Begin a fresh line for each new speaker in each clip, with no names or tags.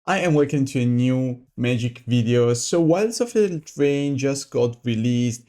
I am welcome to a new Magic video. So Wilds of the Drain just got released,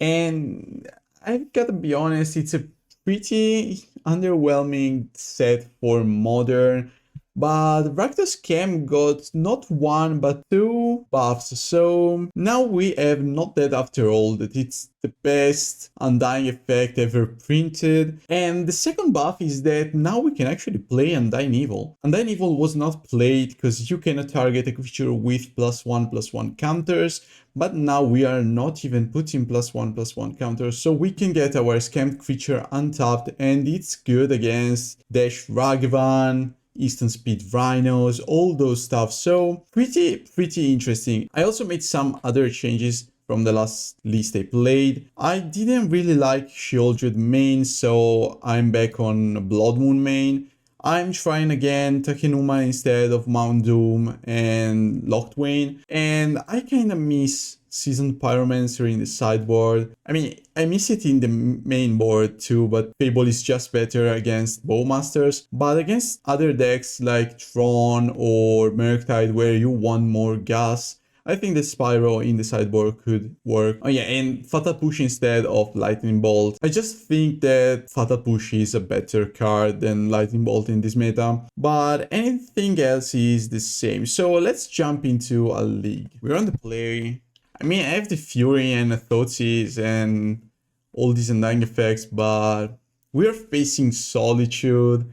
and I've gotta be honest, it's a pretty underwhelming set for Modern. But Rakdos Camp got not one but two buffs, so now we have not that after all that it's the best Undying effect ever printed. And the second buff is that now we can actually play Undying Evil. Undying Evil was not played because you cannot target a creature with +1/+1 counters, but now we are not even putting +1/+1 counters, so we can get our scammed creature untapped, and it's good against Dash Ragavan, Eastern Speed Rhinos, all those stuff. So pretty interesting. I also made some other changes from the last list I played. I didn't really like Sheoldred main, so I'm back on Blood Moon main. I'm trying again Takenuma instead of Mount Doom and Locthwain, and I kinda miss Seasoned Pyromancer in the sideboard. I mean, I miss it in the main board too, but Fable is just better against Bowmasters. But against other decks like Tron or Murktide where you want more gas, I think the Spyro in the sideboard could work. Oh yeah, and Fatal Push instead of Lightning Bolt. I just think that Fatal Push is a better card than Lightning Bolt in this meta, but anything else is the same. So let's jump into a league. We're on the play. I mean, I have the Fury and the Thoughtseize and all these Undying effects, but we're facing Solitude,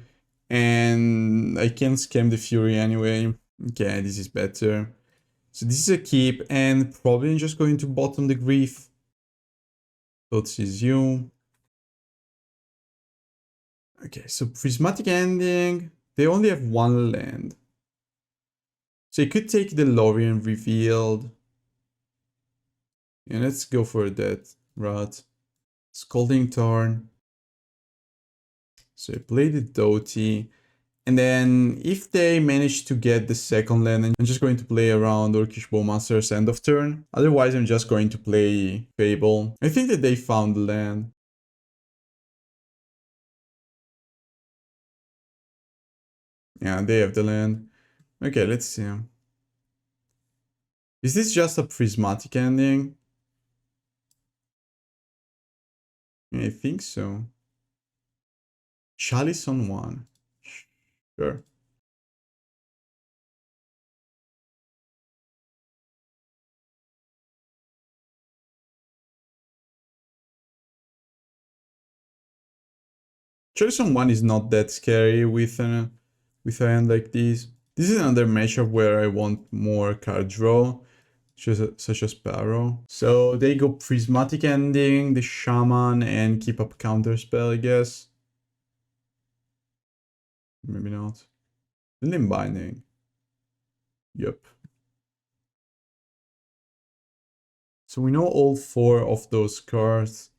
and I can scam the Fury anyway. Okay, this is better. So this is a keep, and probably just going to bottom the Grief. Thoughtseize you. Okay, so Prismatic Ending. They only have one land. So you could take the Lorien Revealed. Yeah, let's go for that route. Scalding Tarn. So I play the Dauthi. And then if they manage to get the second land, I'm just going to play around Orcish Bowmasters end of turn. Otherwise, I'm just going to play Fable. I think that they found the land. Yeah, they have the land. Okay, let's see. Is this just a prismatic ending? I think so. Chalice on one. Sure. Chalice on one is not that scary with a hand like this. This is another matchup where I want more card draw, such as Paro. So they go Prismatic Ending, the Shaman, and keep up Counterspell, I guess. Maybe not. The Limb Binding. Yep. So we know all four of those cards.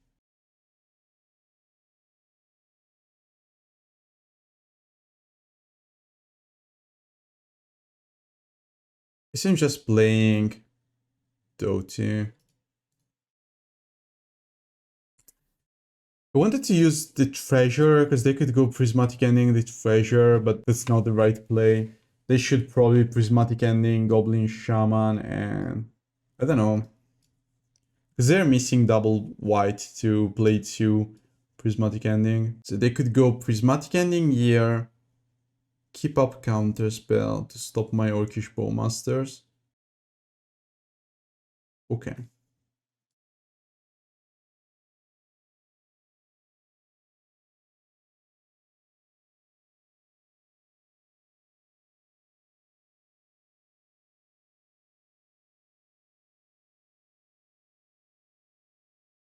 I guess I'm just playing Dauthi. I wanted to use the Treasure because they could go Prismatic Ending the Treasure, but that's not the right play. They should probably Prismatic Ending, Goblin Shaman, and I don't know. Because they're missing double white to play 2 Prismatic Ending. So they could go Prismatic Ending here, keep up Counterspell to stop my Orcish Bowmasters. Okay.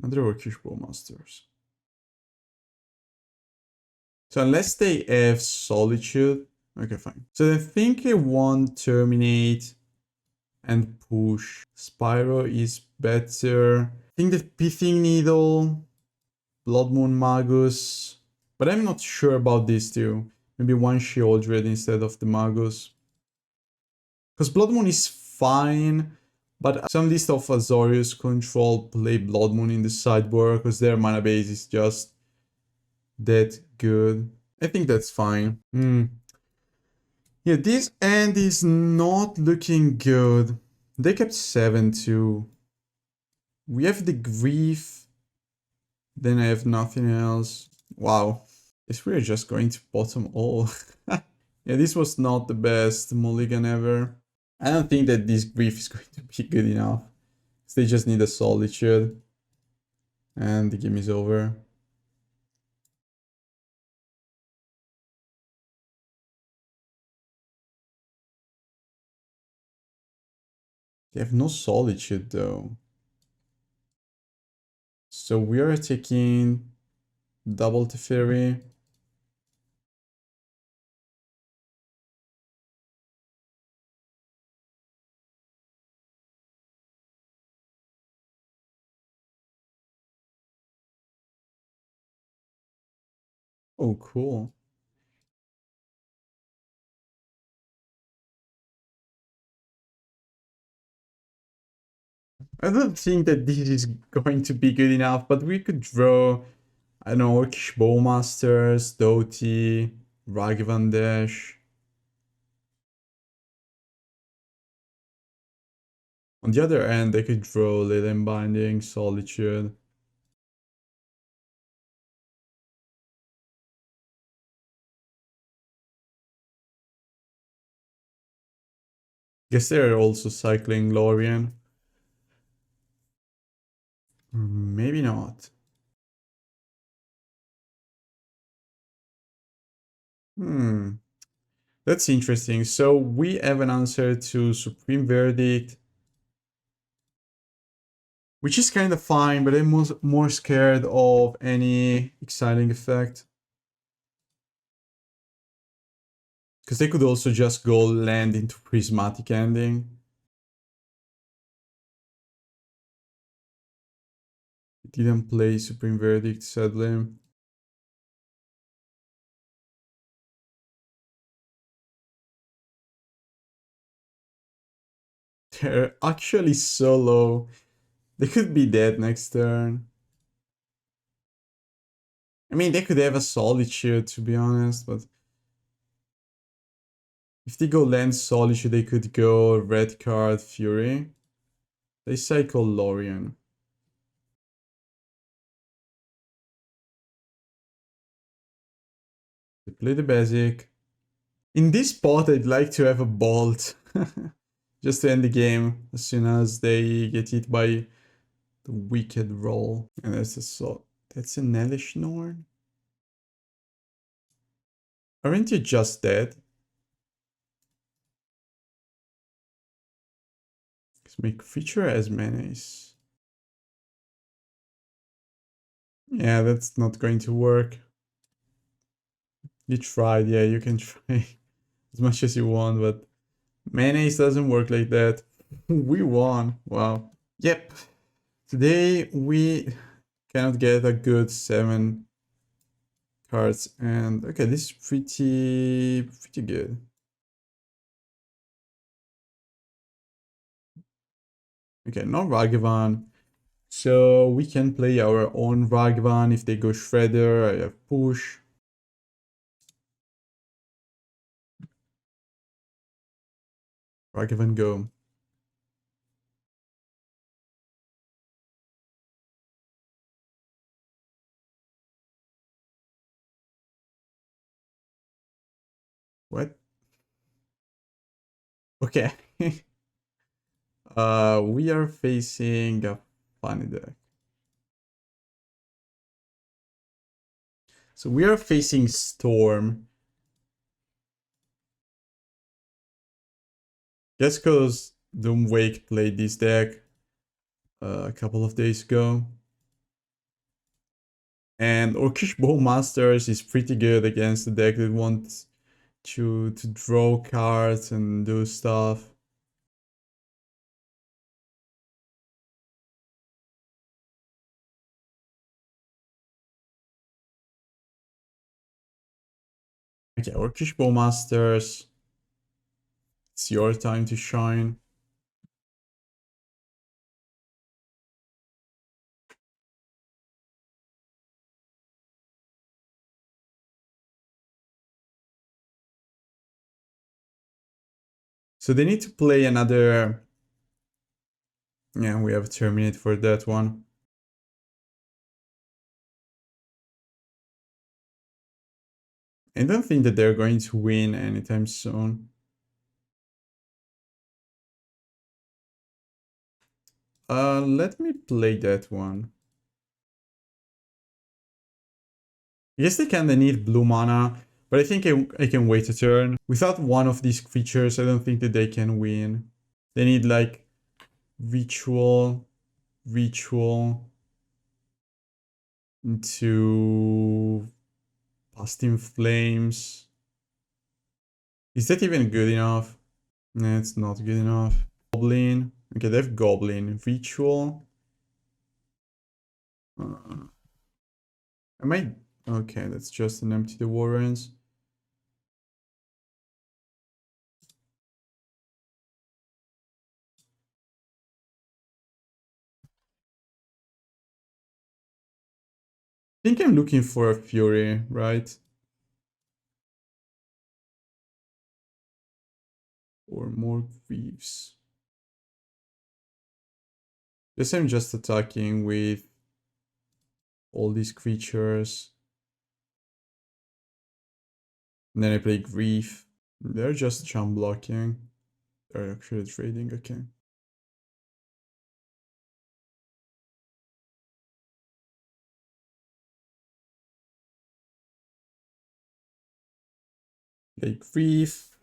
Another Orcish Bowmasters. So unless they have Solitude, okay, fine. So I think I want Terminate and push. Spyro is better. I think that Pithing Needle, Blood Moon Magus, but I'm not sure about these two. Maybe one Sheoldred instead of the Magus. Because Blood Moon is fine, but some list of Azorius control play Blood Moon in the sideboard because their mana base is just that good. I think that's fine. Yeah, this end is not looking good. They kept 7 too. We have the grief. Then I have nothing else. Wow. Guess we're just going to bottom all. Yeah, this was not the best mulligan ever. I don't think that this grief is going to be good enough. They just need a solitude. And the game is over. They have no solitude though. So we are taking double Teferi. Oh, cool. I don't think that this is going to be good enough, but we could draw, I don't know, Orcish Bowmasters, Dauthi, Ragavan Dash. On the other end, they could draw Leyline Binding, Solitude. Guess they're also cycling Lorien. Maybe not. Hmm. That's interesting. So we have an answer to Supreme Verdict, which is kind of fine, but I'm more scared of any exciting effect. Because they could also just go land into Prismatic Ending. Didn't play Supreme Verdict, sadly. They're actually so low. They could be dead next turn. I mean, they could have a Solitude, to be honest, but if they go land Solitude, they could go red card Fury. They cycle Lorien. They play the basic. In this spot, I'd like to have a Bolt. Just to end the game as soon as they get hit by the Wicked Roll. And that's a Nellish Norn? Aren't you just dead? Make feature as menace. Yeah, that's not going to work. You tried, yeah, you can try as much as you want, but menace doesn't work like that. We won. Wow. Yep. Today we cannot get a good 7 cards, and okay, this is pretty good. Okay, no Ragavan. So we can play our own Ragavan. If they go Shredder, I have push. Ragavan go. What? Okay. We are facing a funny deck. So we are facing Storm. Just because Doomwake played this deck a couple of days ago. And Orcish Bowmasters is pretty good against the deck that wants to draw cards and do stuff. Okay, Orcish Bowmasters. It's your time to shine. So they need to play another... Yeah, we have Terminate for that one. I don't think that they're going to win anytime soon. Let me play that one. Yes, they can. They need blue mana, but I think I can wait a turn. Without one of these creatures, I don't think that they can win. They need like Ritual, into Past in Flames. Is that even good enough? No, it's not good enough. Goblin. Okay, they have Goblin. Ritual. I might... Okay, that's just an Empty the Warrens. I think I'm looking for a Fury, right? Or more Greaves. Guess I'm just attacking with all these creatures. And then I play Grief. They're just chump blocking. They're actually trading, okay. Play Grief.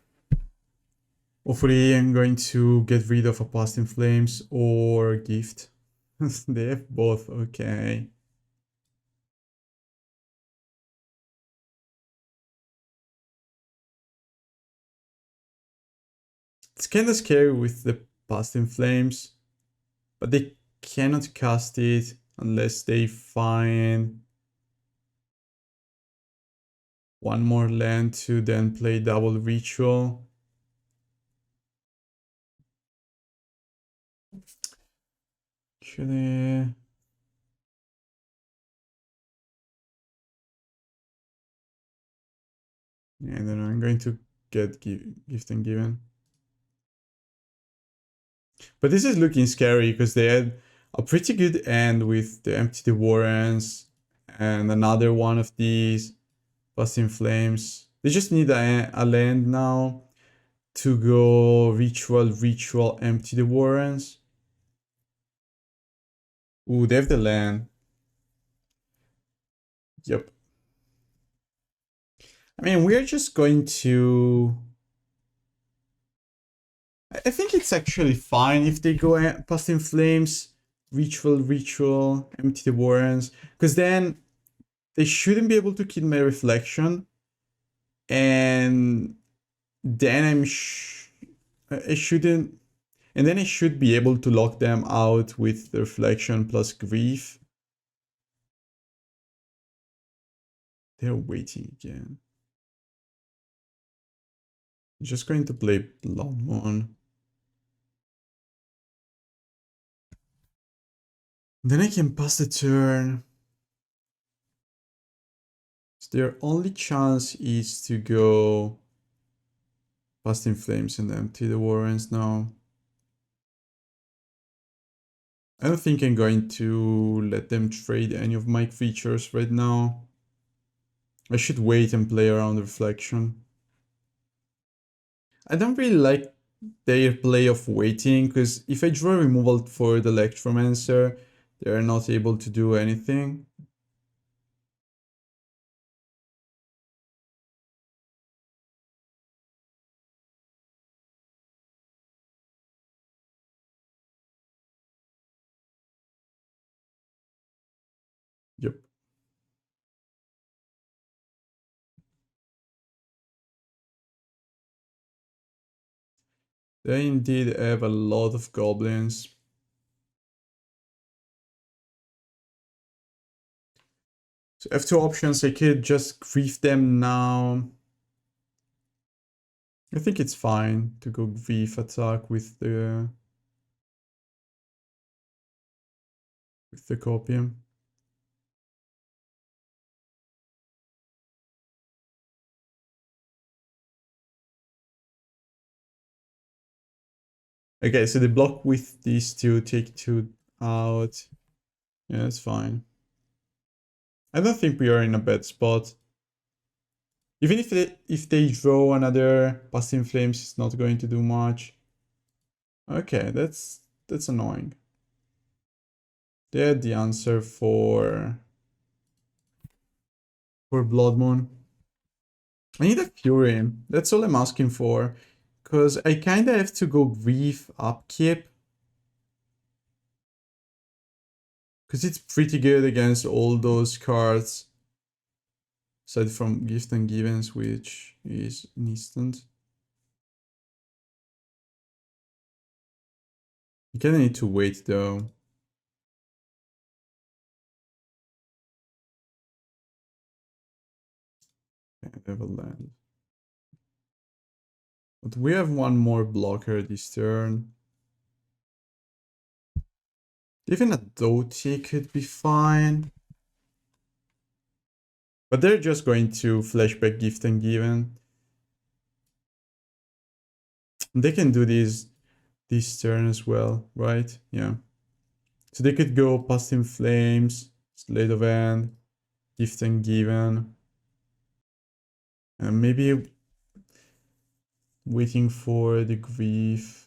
Hopefully I'm going to get rid of a Past in Flames or Gift. They have both, okay. It's kind of scary with the Past in Flames, but they cannot cast it unless they find one more land to then play double Ritual. Actually... Yeah, I don't know, I'm going to get Gift and Given. But this is looking scary because they had a pretty good end with the Empty the Warrens and another one of these Past in Flames. They just need a land now to go Ritual, Empty the Warrens. Ooh, they have the land. Yep. I mean, we're just going to... I think it's actually fine if they go Past in Flames, Ritual, Empty the Warrens, because then they shouldn't be able to kill my Reflection, and then I shouldn't, and then I should be able to lock them out with the Reflection plus Grief. They're waiting again. I'm just going to play Blood Moon. Then I can pass the turn. So their only chance is to go Past in Flames and Empty the Warrens now. I don't think I'm going to let them trade any of my creatures right now. I should wait and play around Reflection. I don't really like their play of waiting, because if I draw removal for the Electromancer, they are not able to do anything. Yep. They indeed have a lot of goblins. So I have two options. I could just grief them now. I think it's fine to go grief attack with the copium. Okay, so they block with these two, take two out. Yeah, that's fine. I don't think we are in a bad spot. Even if they draw another Past in Flames, it's not going to do much. Okay, that's annoying. They had the answer for Blood Moon. I need a Fury. That's all I'm asking for. Because I kind of have to go Grief upkeep. Because it's pretty good against all those cards. Aside from Gift and Givens, which is an instant. You kind of need to wait though. Okay, Devil Land. But we have one more blocker this turn. Even a Dauthi could be fine. But they're just going to flashback Gift and Given. They can do this turn as well, right? Yeah. So they could go Past in Flames, Slate of Hand, Gift and Given. And maybe waiting for the Grief.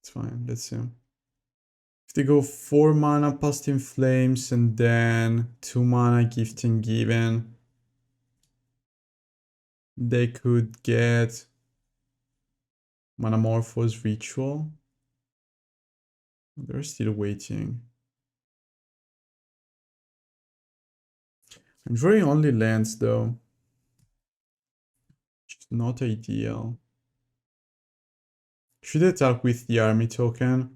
It's fine, let's see. If they go 4 mana Past in Flames and then 2 mana Gift and Given, they could get Manamorphose Ritual. They're still waiting. I'm drawing only lands though. Which is not ideal. Should I attack with the army token?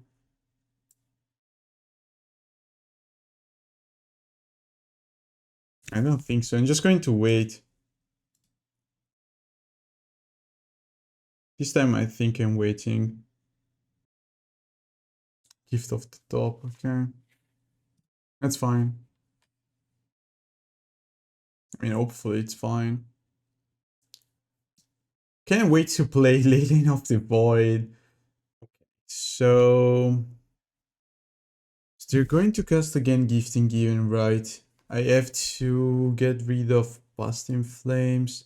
I don't think so. I'm just going to wait. This time I think I'm waiting. Gift off the top, okay. That's fine. I mean, hopefully it's fine. Can't wait to play Leyline of the Void. So they're going to cast again Gifting Given, right? I have to get rid of Past in Flames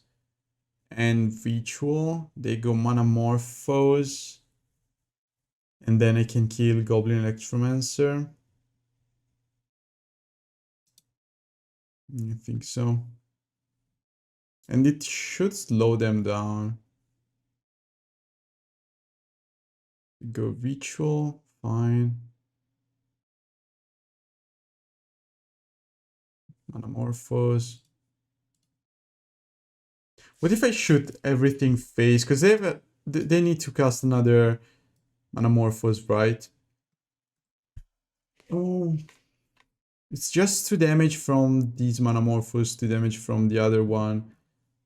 and Ritual. They go Manamorphose. And then I can kill Goblin Electromancer. I think so. And it should slow them down. Go Ritual, fine. Manamorphose. What if I shoot everything face? Because they need to cast another Manamorphose, right? Oh, it's just 2 damage from these Manamorphose, 2 damage from the other one.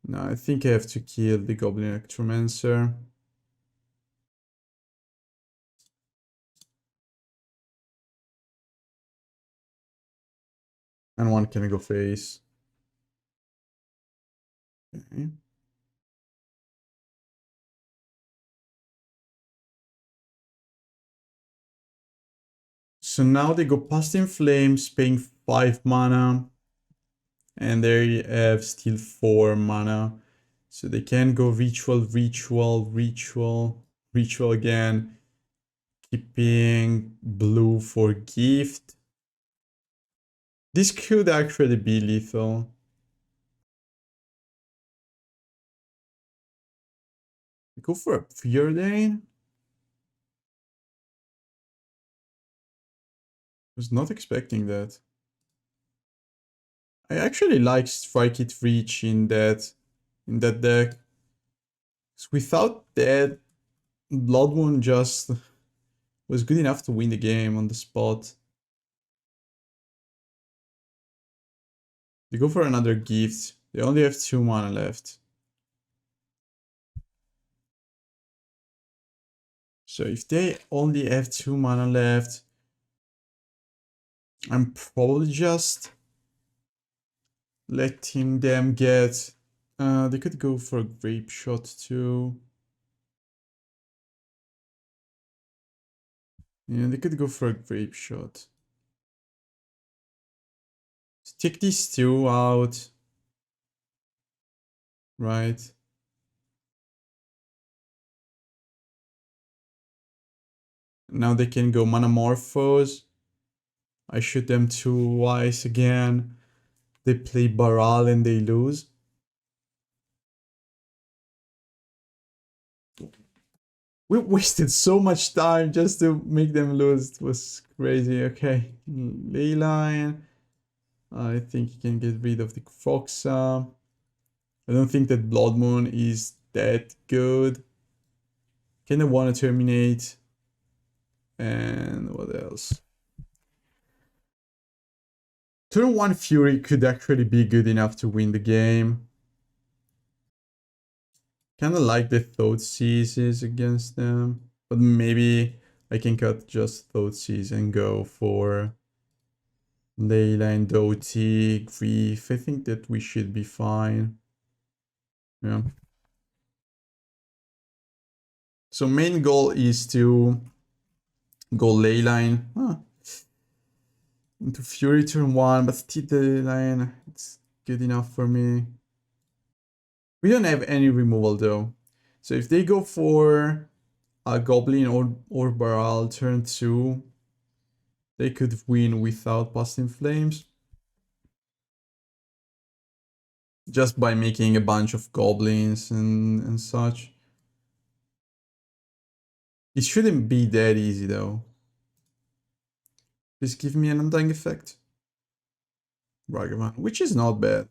No, I think I have to kill the Goblin Electromancer. And one can go face. Okay. So now they go Past in Flames, paying 5 mana. And they have still 4 mana. So they can go Ritual, Ritual, Ritual, Ritual again. Keeping blue for gift. This could actually be lethal. Go for a Preordain. Was not expecting that. I actually like Strike It Reach in that deck. Without that, Blood Moon just was good enough to win the game on the spot. They go for another gift. They only have 2 mana left. So if they only have 2 mana left, I'm probably just letting them get... they could go for a Grape Shot too. Yeah, they could go for a grape shot. Take these two out. Right. Now they can go Manamorphose. I shoot them twice again. They play Baral and they lose. We wasted so much time just to make them lose. It was crazy. Okay. Leyline. I think you can get rid of the Kroxa. I don't think that Blood Moon is that good. Kinda wanna terminate. And what else? Turn 1 Fury could actually be good enough to win the game. Kinda like the Thoughtseize against them. But maybe I can cut just Thoughtseize and go for Leyline, Dauthi, Grief. I think that we should be fine. Yeah. So main goal is to go Leyline. Into Fury turn 1, but still the Leyline, it's good enough for me. We don't have any removal though. So if they go for a Goblin or Baral turn 2, they could win without Past in Flames. Just by making a bunch of Goblins and such. It shouldn't be that easy though. Just give me an Undying effect. Ragavan, which is not bad.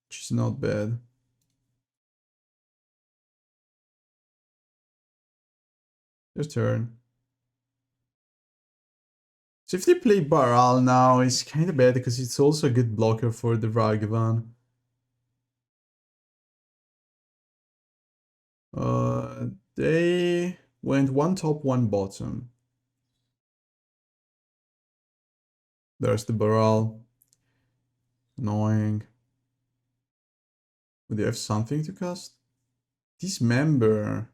Which is not bad. Your turn. So if they play Baral now, it's kind of bad because it's also a good blocker for the Ragavan. They went one top, one bottom. There's the Baral. Annoying. Would they have something to cast? Dismember.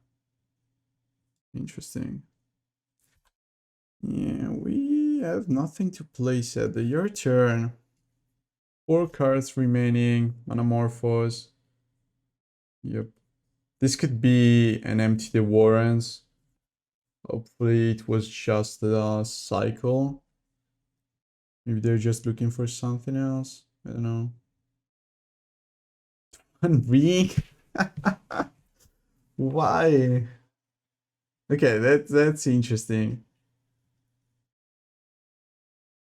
Interesting. Yeah, we have nothing to place at your turn. 4 cards remaining. Manamorphose. Yep. This could be an Empty the Warrens. Hopefully it was just a cycle. Maybe they're just looking for something else. I don't know. One ring? Why? Okay, that's interesting.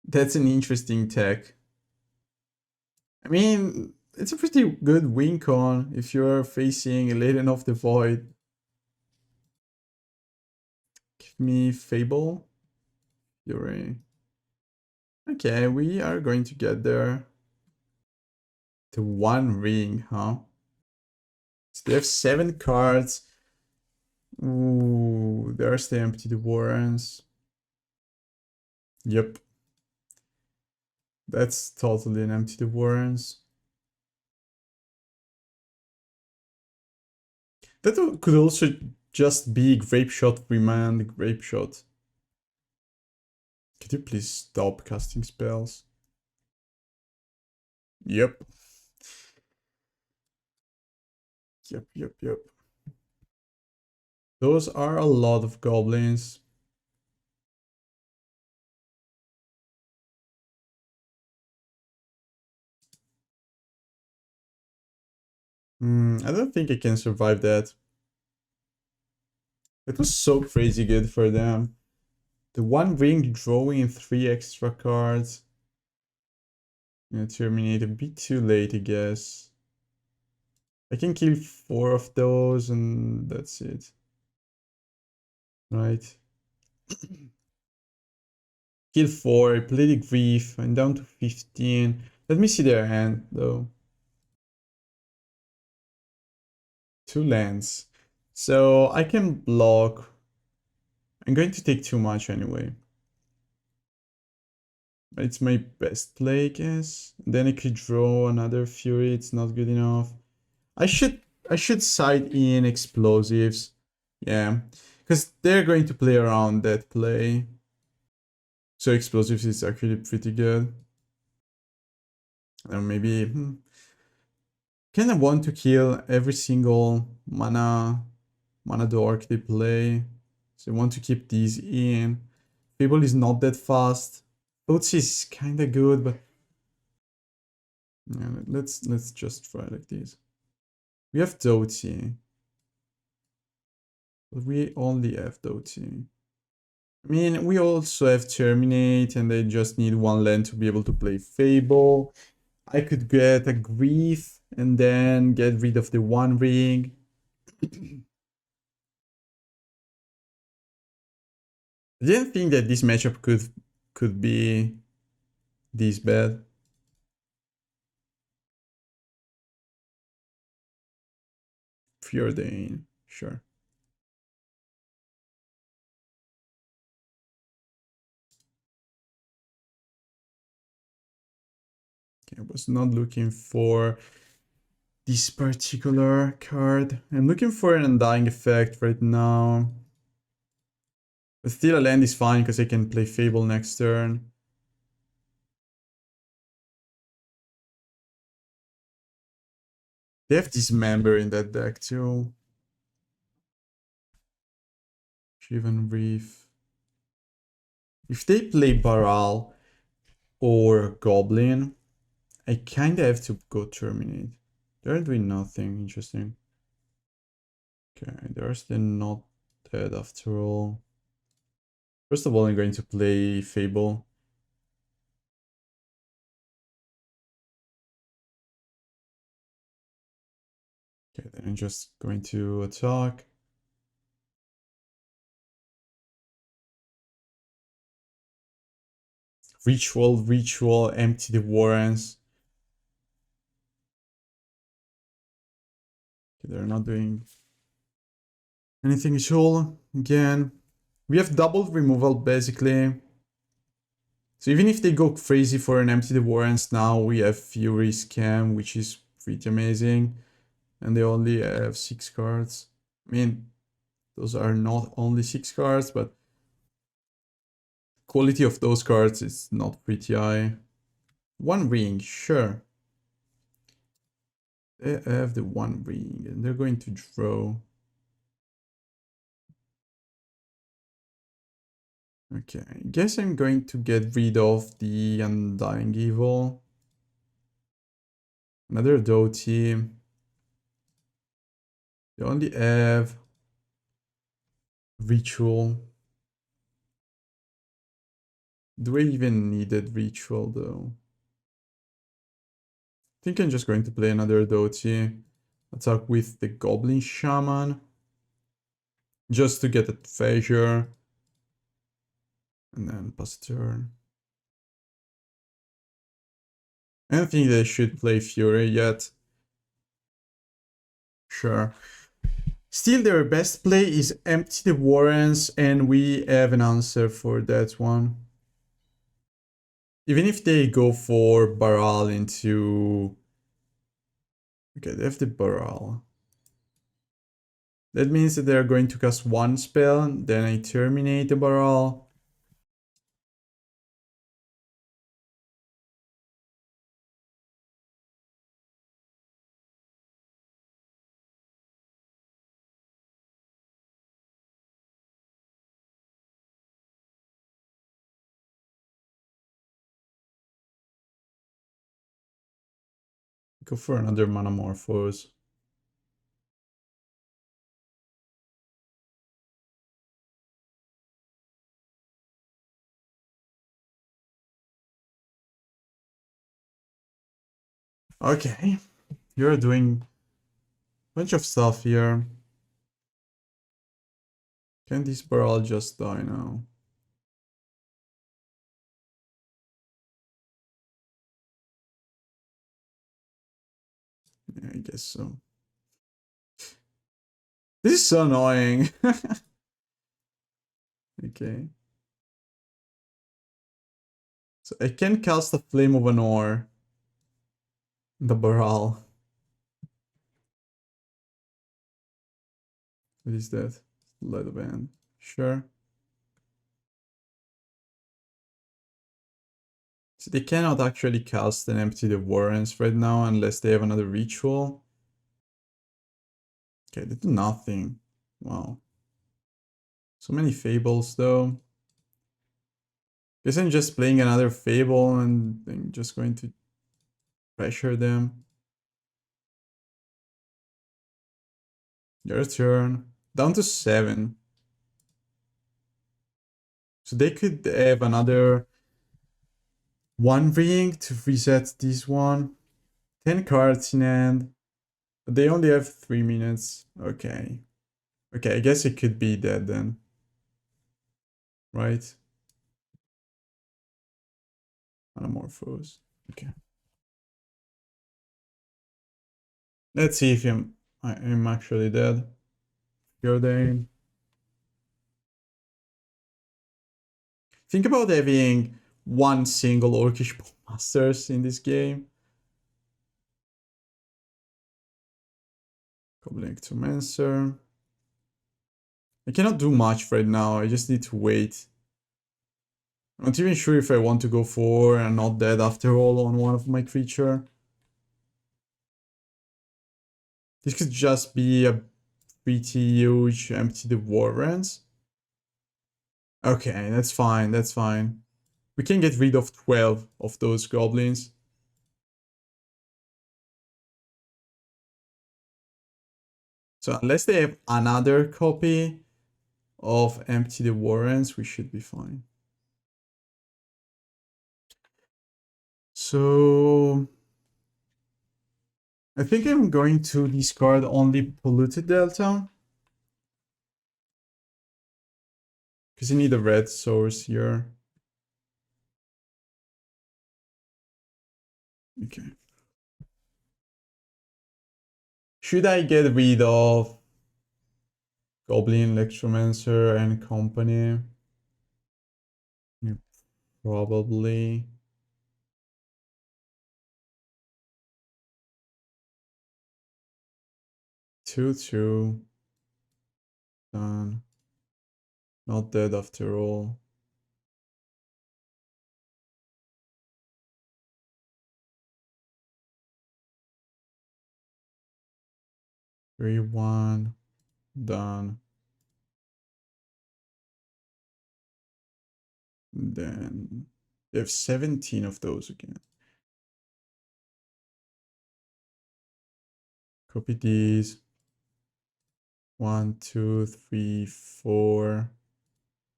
That's an interesting tech. I mean, it's a pretty good win con if you're facing a Leyline of the Void. Give me Fable. Fury. Okay, we are going to get there. The one ring, huh? So they have 7 cards. Ooh, there's the Empty the Warrens. Yep. That's totally an Empty the Warrens. That could also just be Grape Shot, Remand, Grape Shot. Could you please stop casting spells? Yep. Yep. Those are a lot of goblins. I don't think I can survive that. It was so crazy good for them. The one ring drawing 3 extra cards. Yeah, Terminate a bit too late, I guess. I can kill 4 of those and that's it. Right. Kill 4, play the Grief, I'm down to 15. Let me see their hand though. 2 lands. So I can block. I'm going to take too much anyway. It's my best play, I guess. Then I could draw another Fury, it's not good enough. I should side in explosives. Yeah. Because they're going to play around that play. So explosives is actually pretty good. And maybe kind of want to kill every single mana dork they play. So I want to keep these in. Fable is not that fast. Thoughtseize is kind of good, but yeah, let's just try like this. We have Dauthi, but we only have Dauthi. I mean, we also have Terminate, and they just need one land to be able to play Fable. I could get a Grief and then get rid of the One Ring. I didn't think that this matchup could be this bad. Fjordane, sure. Okay, I was not looking for this particular card. I'm looking for an Undying effect right now. But still a land is fine because I can play Fable next turn. They have Dismember in that deck too. Shivan Reef. If they play Baral or Goblin, I kinda have to go Terminate. They're doing nothing interesting. Okay, they're still not dead after all. First of all, I'm going to play Fable. Okay, then I'm just going to attack. Ritual, empty the warrens. Okay, they're not doing anything at all. Again, we have double removal basically. So even if they go crazy for an empty the warrens now, we have Fury Scam, which is pretty amazing. And they only have 6 cards. I mean, those are not only 6 cards, but quality of those cards is not pretty high. One ring, sure. They have the one ring and they're going to draw. Okay, I guess I'm going to get rid of the Undying Evil. Another Dauthi. They only have Ritual. Do I even need that Ritual though? I think I'm just going to play another Dauthi. Attack with the Goblin Shaman. Just to get a treasure. And then pass turn. I don't think they should play Fury yet. Sure. Still, their best play is empty the warrens, and we have an answer for that one. Even if they go for Baral into... Okay, they have the Baral. That means that they're going to cast one spell, then I terminate the Baral. Go for another Manamorphose. Okay, you're doing a bunch of stuff here. Can this Baral just die now? Yeah, I guess so. This is so annoying. Okay. So I can cast a Flame of an Ore. The Baral. What is that? Light of Hand. Sure. So they cannot actually cast and empty the warrens right now unless they have another ritual. Okay, they do nothing. Wow. So many fables though. Guess I'm just playing another fable and I'm just going to pressure them. Your turn. Down to 7. So they could have another 1 ring to reset this one. 10 cards in hand. But they only have 3 minutes. Okay. Okay, I guess it could be dead then. Right? Anamorphose. Okay. Let's see if I'm actually dead. Jordan. Think about having one single Orcish Bowmasters in this game. Goblin Ectomancer. I cannot do much right now, I just need to wait. I'm not even sure if I want to go for and not dead after all on one of my creature. This could just be a pretty huge empty the warrens. Okay, that's fine, that's fine. We can get rid of 12 of those goblins. So unless they have another copy of empty the warrens, we should be fine. So I think I'm going to discard only Polluted Delta. Because you need a red source here. Okay. Should I get rid of Goblin, Electromancer, and company? Yeah, probably. Two. Done. Not dead after all. Three, 1. Done. Then they have 17 of those again. Copy these. 1, 2, 3, 4.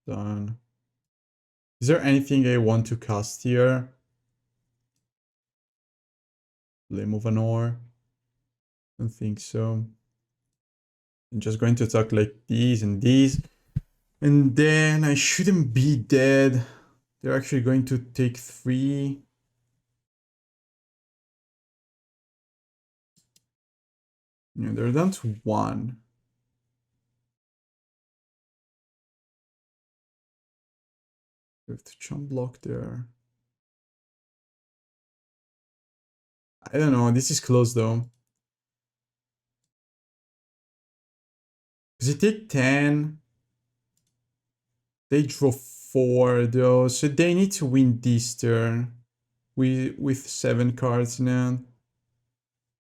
Done. Is there anything I want to cast here? Limb of an Ore? Don't think so. I'm just going to attack like these and these. And then I shouldn't be dead. They're actually going to take 3. Yeah, they're down to 1. We have to chump block there. I don't know, this is close though. Because they take 10. They draw 4 though, so they need to win this turn with 7 cards in hand.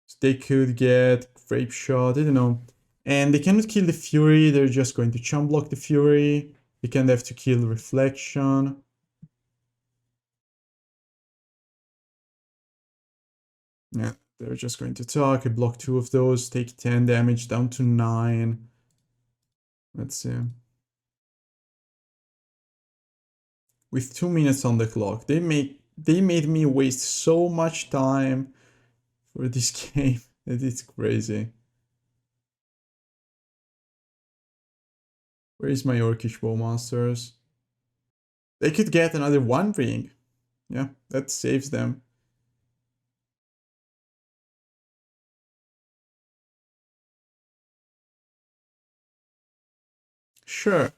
So they could get Grape Shot, I don't know. And they cannot kill the Fury, they're just going to chump block the Fury. They can have to kill Reflection. Yeah, they're just going to attack. I block 2 of those, take 10 damage, down to 9. Let's see. With 2 minutes on the clock, they made me waste so much time for this game that it's crazy. Where is my Orcish Bowmasters? They could get another 1 ring. Yeah, that saves them. Sure.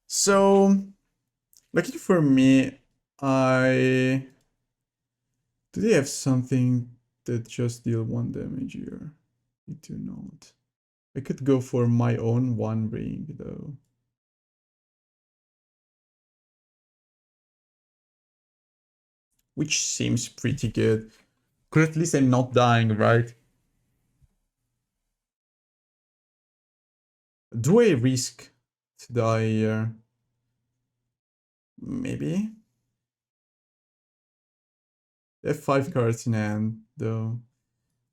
So, luckily for me, do they have something that just deal 1 damage here? They do not. I could go for my own 1 ring though. which seems pretty good. Because at least I'm not dying, right? Do I risk to die here? Maybe. They have 5 cards in hand, though.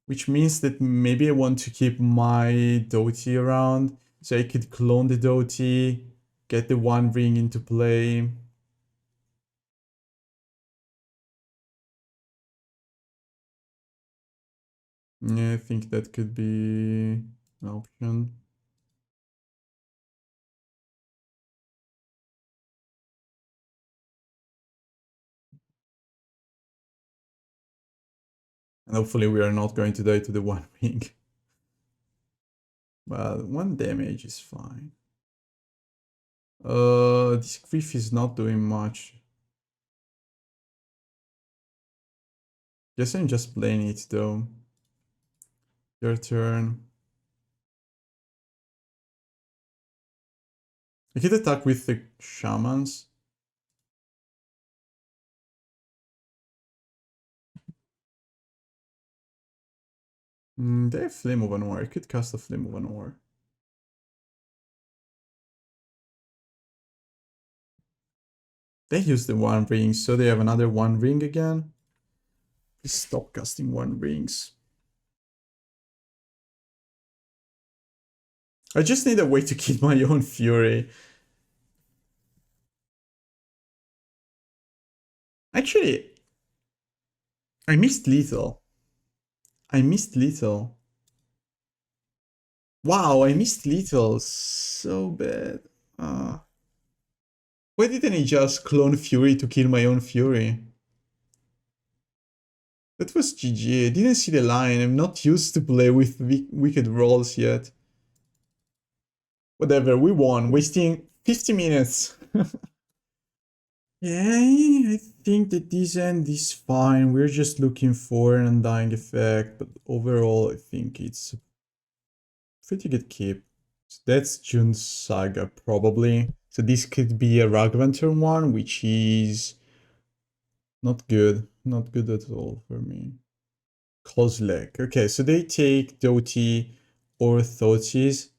Which means that maybe I want to keep my Dauthi around, so I could clone the Dauthi, get the One Ring into play. Yeah, I think that could be an option. And hopefully we are not going to die to the One Ring. Well, 1 damage is fine. This Griff is not doing much. Guess I'm just playing it though. Your turn. I could attack with the Shamans. They have Flame of an War. I could cast a Flame of an War. They use the One Ring, so they have another One Ring again. Please stop casting One Rings. I just need a way to keep my own Fury. Actually, I missed Lethal. I missed Lethal. Wow, I missed Lethal. So bad. Why didn't I just clone Fury to kill my own Fury? That was GG. I didn't see the line. I'm not used to play with wicked rolls yet. Whatever, we won. Wasting 50 minutes. Yeah, I think that this end is fine. We're just looking for an Undying effect, but overall I think it's a pretty good keep. So that's June's Saga, probably. So this could be a Ragavan turn 1, which is not good. Not good at all for me. Close leg. Okay, so they take Dauthi or Thoughtseize.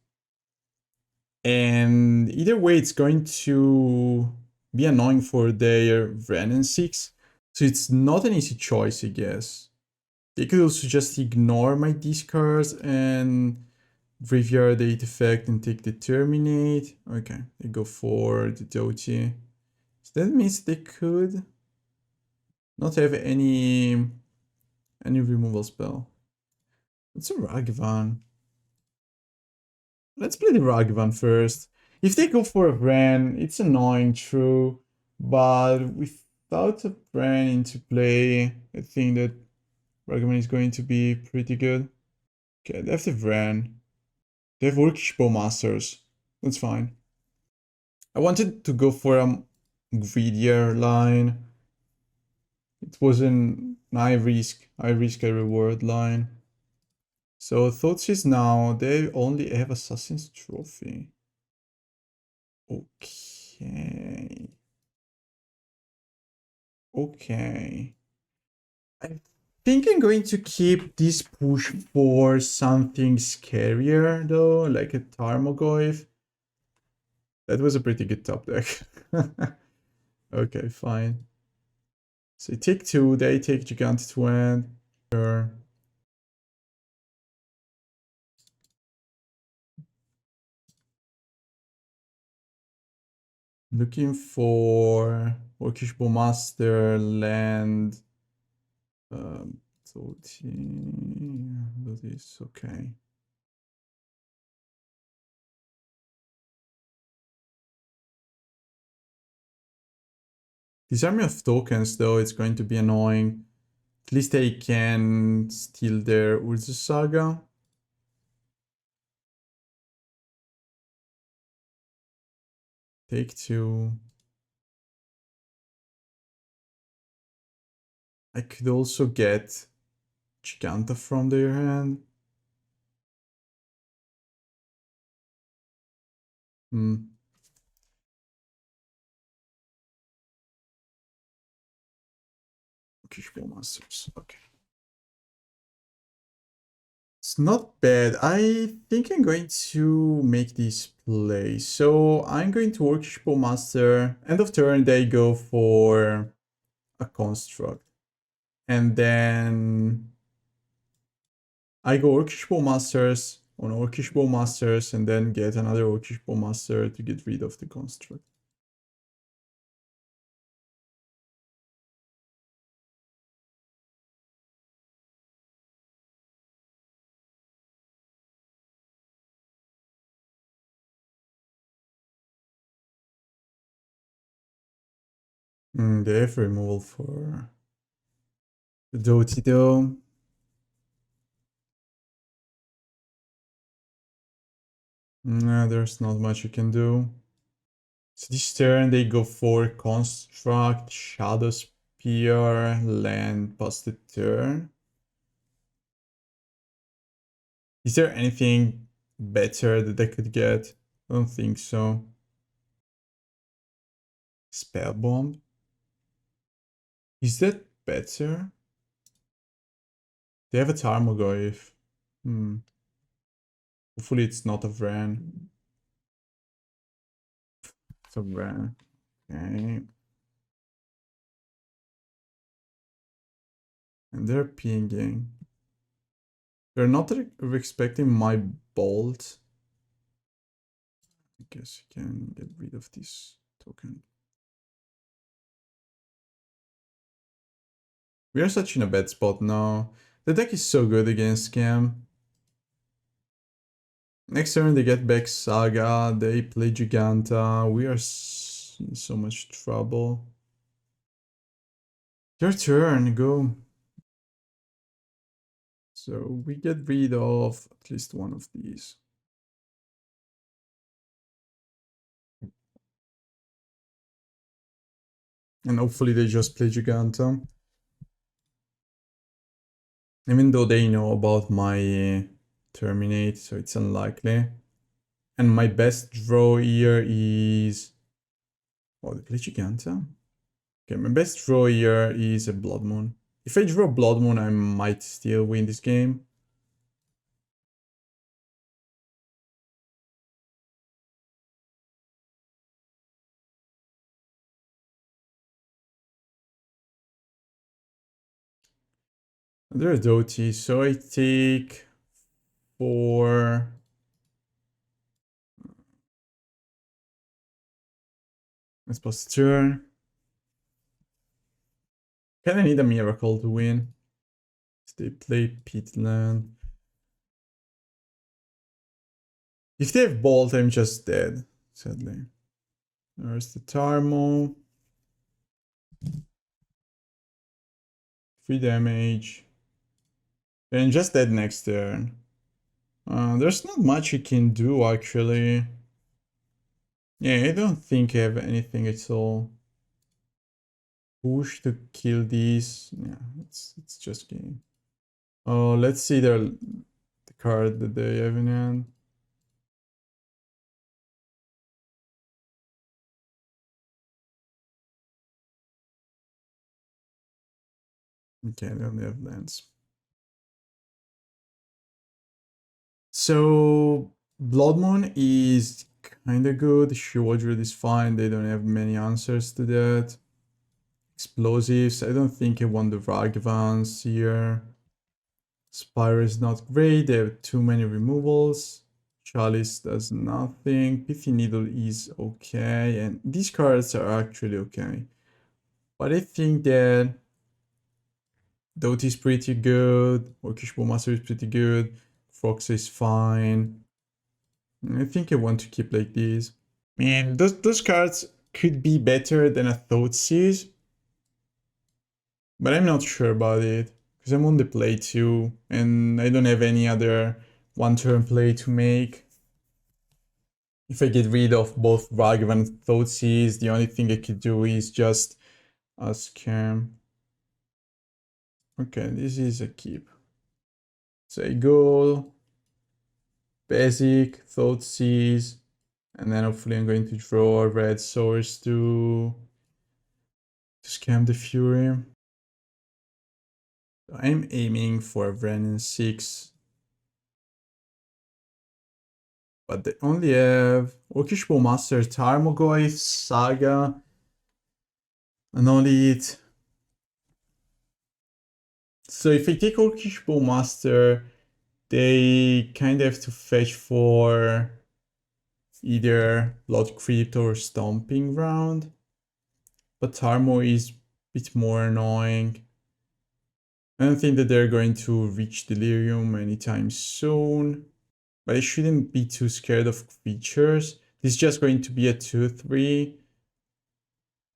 And either way, it's going to be annoying for their Renin 6. So it's not an easy choice, I guess. They could also just ignore my discards and graveyard the 8 effect and take the Terminate. Okay, they go for the Dauthi. So that means they could not have any removal spell. It's a Ragavan. Let's play the Ragavan first. If they go for a Bran, it's annoying, true. But without a Bran into play, I think that Ragavan is going to be pretty good. Okay, they have the Bran. They have Orcish Bowmasters. That's fine. I wanted to go for a greedier line. It was an high risk, I reward line. So Thoughtseize now, they only have Assassin's Trophy. Okay. Okay. I think I'm going to keep this push for something scarier though, like a Tarmogoyf. That was a pretty good top deck. Okay, fine. So take 2, they take Gigant Twin. Sure. Looking for Orcish Bowmaster, land. So that is okay. This army of tokens, though, it's going to be annoying. At least they can steal their Urza Saga. Take 2. I could also get Giganta from their hand. Orcish Bowmasters. Okay. It's not bad. I think I'm going to make this play. So I'm going to Orcish Bowmaster. End of turn, they go for a construct. And then I go Orcish Bowmasters on Orcish Bowmasters and then get another Orcish Bowmaster to get rid of the construct. They have removal for the Dauthi though. Nah, there's not much you can do. So this turn they go for Construct, Shadow Spear, land, pass the turn. Is there anything better that I could get? I don't think so. Spell Bomb? Is that better? They have a Tarmogoyf. Hopefully it's not a Vran. It's a Vran. Okay. And they're pinging. They're not expecting my bolt. I guess you can get rid of this token. We are such in a bad spot now. The deck is so good against Scam. Next turn they get back Saga, they play Giganta. We are in so much trouble. Your turn, go. So we get rid of at least one of these. And hopefully they just play Giganta. Even though they know about my Terminate, so it's unlikely. And my best draw here is... Oh, they play Giganta? Okay, my best draw here is a Blood Moon. If I draw Blood Moon, I might still win this game. There's Dauthi, so I take 4. Let's pass the turn. Kinda need a miracle to win. They play Peatland. If they have Bolt, I'm just dead, sadly. There's the Tarmo. 3 damage. And just dead next turn. There's not much you can do, actually. Yeah, I don't think I have anything at all. Push to kill these. Yeah, it's just game. Oh, let's see the card that they have in hand. Okay, they only have lands. So Blood Moon is kinda good. Sheoldred is fine. They don't have many answers to that. Explosives. I don't think I want the Ragavans here. Spire is not great. They have too many removals. Chalice does nothing. Pithing Needle is okay. And these cards are actually okay. But I think that Dauthi is pretty good. Orcish Bowmaster is pretty good. Kroxa is fine. I think I want to keep like this. Man, those cards could be better than a Thoughtseize. But I'm not sure about it. Because I'm on the play too. And I don't have any other one-turn play to make. If I get rid of both Ragavan and Thoughtseize, the only thing I could do is just a Scam. Okay, this is a keep. So I go basic, Thoughtseize, and then hopefully I'm going to draw a red source to scam the Fury. I'm aiming for Verdant 6. But they only have Orcish Bowmasters, Tarmogoyf, Saga, and only it. So if I take Orcish Bowmaster, they kind of have to fetch for either Blood Crypt or Stomping Ground. But Tarmo is a bit more annoying. I don't think that they're going to reach Delirium anytime soon. But I shouldn't be too scared of creatures. This is just going to be a 2-3.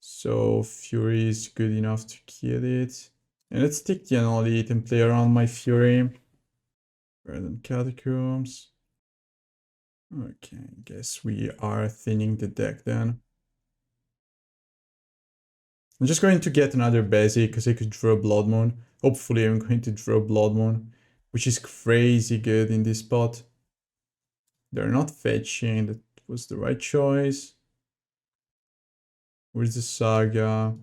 So Fury is good enough to kill it. And let's take the Unholy and play around my Fury. Verdant Catacombs. Okay, guess we are thinning the deck then. I'm just going to get another basic because I could draw Blood Moon. Hopefully I'm going to draw Blood Moon, which is crazy good in this spot. They're not fetching, that was the right choice. Where's the Saga?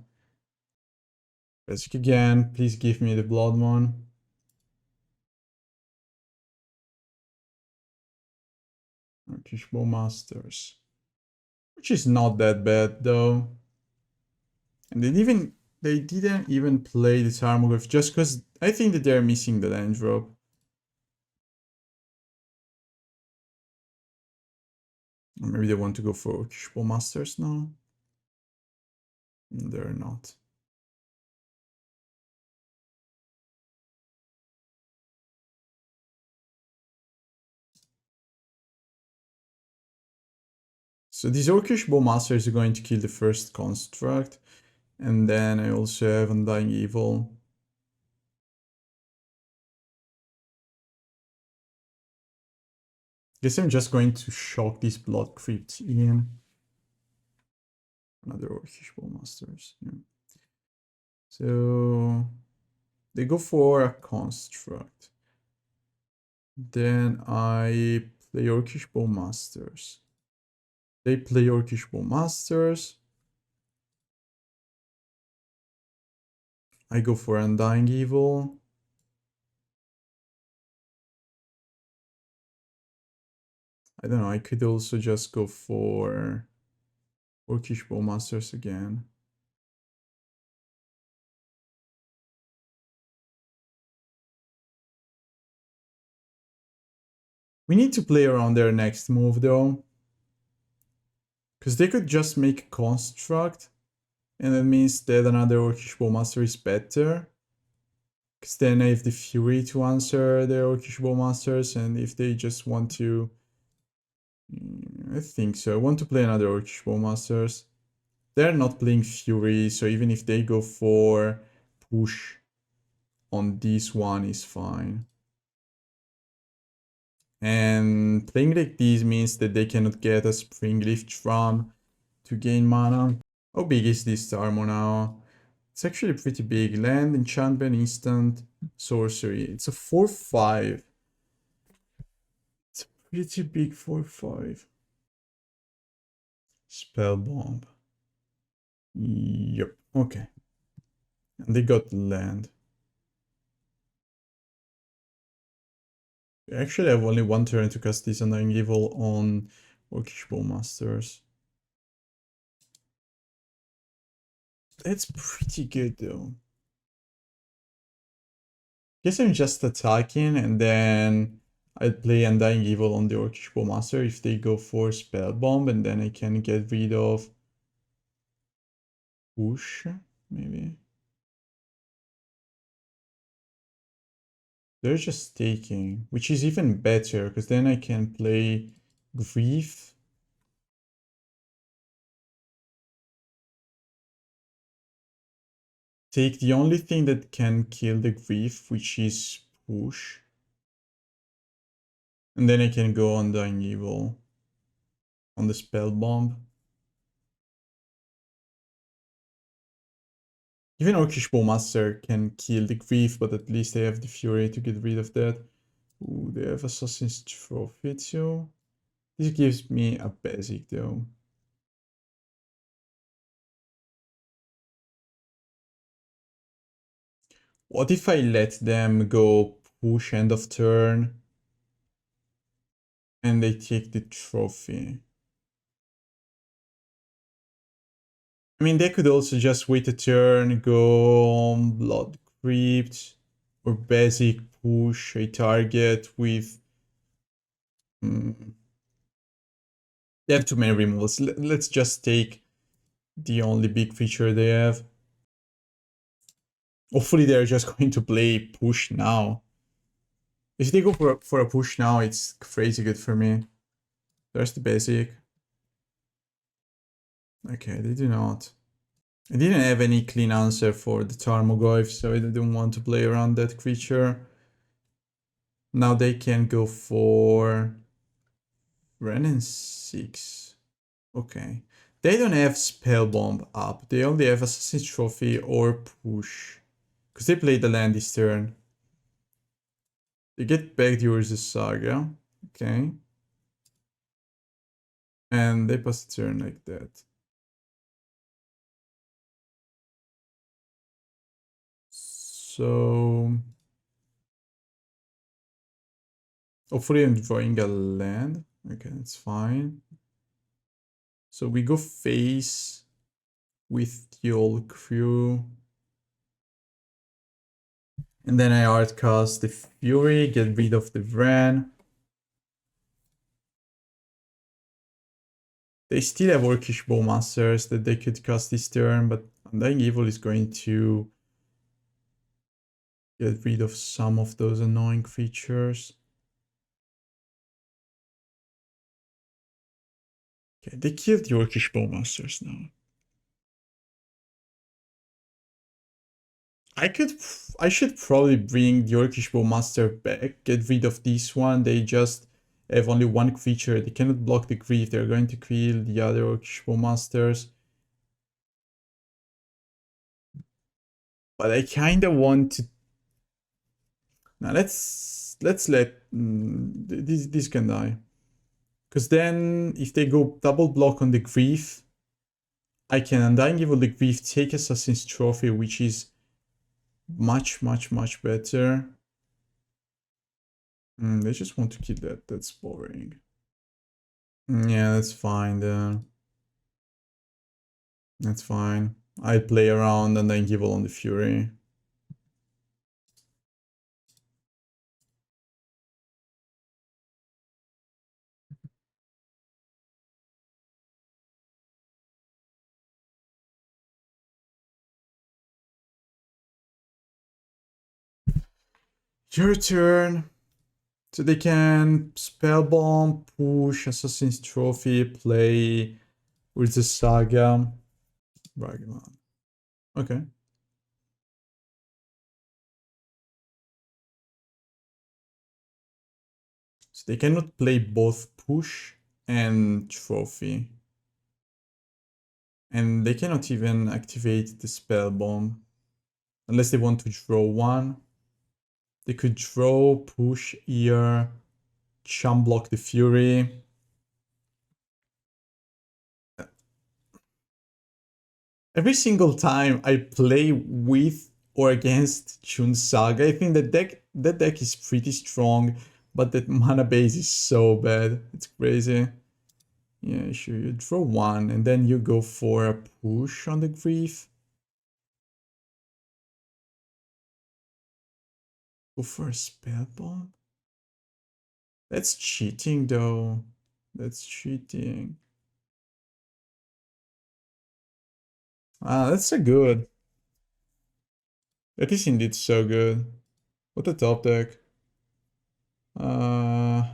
Basic again, please give me the Blood Moon. Orcish Bowmasters. Which is not that bad though. And they didn't even play the Tarmogoyf just because I think that they're missing the land drop. Or maybe they want to go for Orcish Bowmasters now. They're not. So these Orcish Bowmasters are going to kill the first construct. And then I also have Undying Evil. Guess I'm just going to shock these Blood Crypt in. Another Orcish Bowmasters. Yeah. So they go for a construct. Then I play Orcish Bowmasters. They play Orcish Bowmasters. I go for Undying Evil. I don't know, I could also just go for Orcish Bowmasters again. We need to play around their next move though. Because they could just make a construct. And that means that another Orcish Bowmaster is better. Because then I have the Fury to answer their Orcish Bowmasters. And if they just want to... I think so. I want to play another Orcish Bowmasters. They're not playing Fury. So even if they go for push on this one is fine. And playing like this means that they cannot get a Springleaf Drum to gain mana. How big is this Tarmo now? It's actually pretty big. Land, enchantment, instant, sorcery. It's a 4-5. It's a pretty big 4-5. Spell bomb. Yep, okay. And they got land. They actually have only one turn to cast this Undying Evil on Orcish Bowmasters. That's pretty good though. Guess I'm just attacking and then I'll play Undying Evil on the Orcish Bowmaster if they go for Spell Bomb and then I can get rid of push, maybe. They're just taking, which is even better because then I can play Grief. Take the only thing that can kill the Grief, which is push. And then I can go on Undying Evil on the Spell Bomb. Even Orcish Bowmaster can kill the Grief, but at least they have the Fury to get rid of that. Ooh, they have Assassin's Trophy too. This gives me a basic though. What if I let them go push end of turn and they take the trophy? I mean, they could also just wait a turn, go Blood Crypt or basic push a target with... They have too many removals. Let's just take the only big feature they have. Hopefully they're just going to play push now. If they go for a push now, it's crazy good for me. There's the basic. Okay, they do not. I didn't have any clean answer for the Tarmogoyf, so I didn't want to play around that creature. Now they can go for Renin 6. Okay. They don't have Spellbomb up. They only have Assassin's Trophy or Push. Because they played the land this turn. They get back the Orcish Saga. Okay. And they pass the turn like that. So... hopefully I'm drawing a land. Okay, that's fine. So we go face with the old crew. And then I hardcast the Fury, get rid of the Vran. They still have Orcish Bowmasters that they could cast this turn, but Undying Evil is going to get rid of some of those annoying creatures. Okay, they killed the Orcish Bowmasters now. I should probably bring the Orcish Bowmaster back, get rid of this one. They just have only one creature. They cannot block the Grief. They're going to kill the other Orcish Bowmasters. But I kind of want to... now let's let... this can die. Because then if they go double block on the Grief, I can Undying Evil the Grief, take Assassin's Trophy, which is much better. They just want to kill that. That's boring. Yeah, that's fine then. That's fine. I play around and then Evil on the Fury. Your turn. So they can Spellbomb, push, Assassin's Trophy, play with the Saga. Ragavan. Okay. So they cannot play both push and trophy. And they cannot even activate the Spellbomb. Unless they want to draw one. They could draw, push here, chum block the Fury. Every single time I play with or against Chun Saga, I think that deck is pretty strong, but that mana base is so bad. It's crazy. Yeah, sure, you draw one and then you go for a push on the Grief. Go for a Spellbomb? That's cheating though. That's cheating. Ah, that's so good. That is indeed so good. What a top deck. Okay,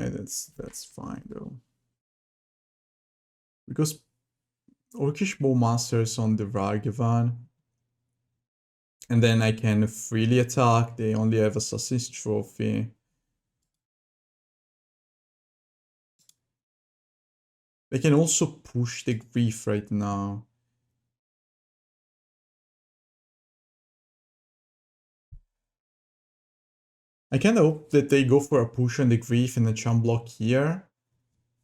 that's fine though. Because Orcish Bowmasters on the Ragavan. And then I can freely attack. They only have Assassin's Trophy. They can also push the Grief right now. I kind of hope that they go for a push on the Grief and a chum block here.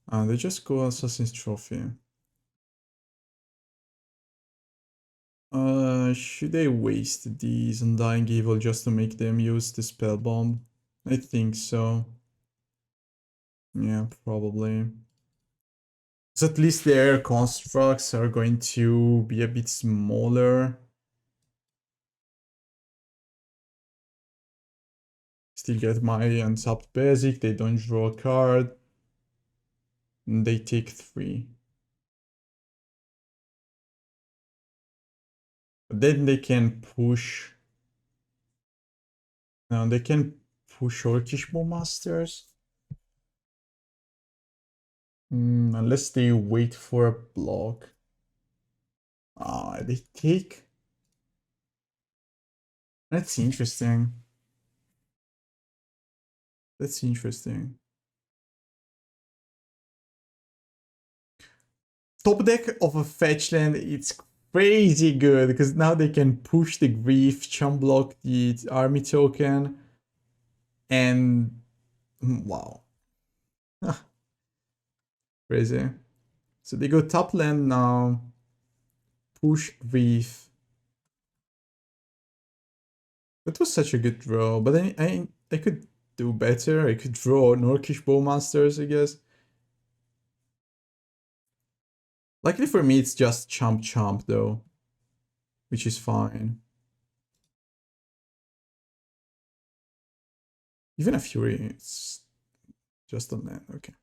They just go Assassin's Trophy. Should I waste these Undying Evil just to make them use the spell bomb? I think so. Yeah, probably. So at least their constructs are going to be a bit smaller. Still get my untapped basic, they don't draw a card. And they take 3. But then they can push. No, they can push Orcish Bowmasters. Unless they wait for a block. Ah, they take. That's interesting. That's interesting. Top deck of a fetch land, it's crazy good because now they can push the Grief, chump block the army token, and wow. Crazy. So they go top land now, push Grief. That was such a good draw, but I could do better. I could draw an Orcish Bowmasters, I guess. Luckily for me, it's just chomp though, which is fine. Even a Fury, it's just a land, okay.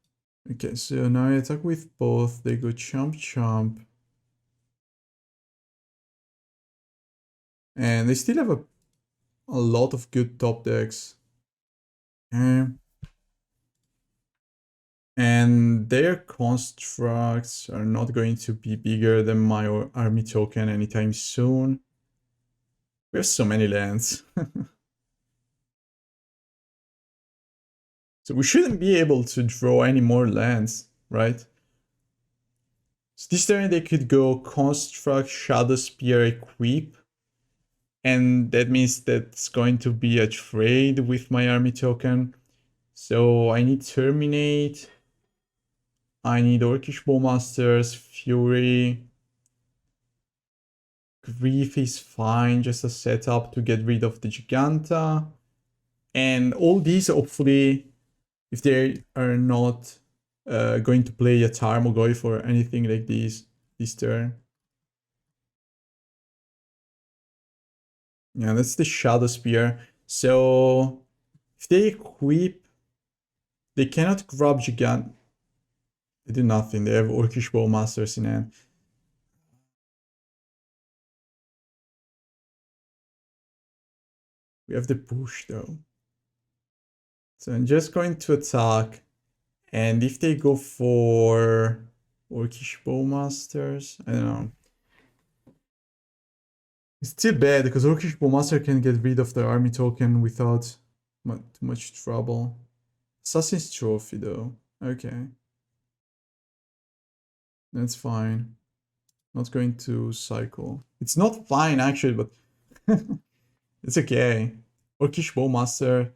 Okay, so now I attack with both, they go chomp. And they still have a lot of good top decks. And their constructs are not going to be bigger than my army token anytime soon. We have so many lands. So we shouldn't be able to draw any more lands, right? So this turn they could go construct, Shadow Spear, equip. And that means that's going to be a trade with my army token. So I need Terminate. I need Orcish Bowmasters, Fury. Grief is fine, just a setup to get rid of the Giganta. And all these, hopefully, if they are not going to play a Tarmogoyf or anything like this turn. Yeah, that's the Shadow Spear. So if they equip, they cannot grab Gigant. They do nothing. They have Orcish Bowmasters in hand. We have the push though. So I'm just going to attack. And if they go for Orcish Bowmasters, I don't know. It's still bad because Orcish Bowmaster can get rid of the army token without too much trouble. Assassin's Trophy though. Okay. That's fine. Not going to cycle. It's not fine actually, but it's okay. Orcish Bowmaster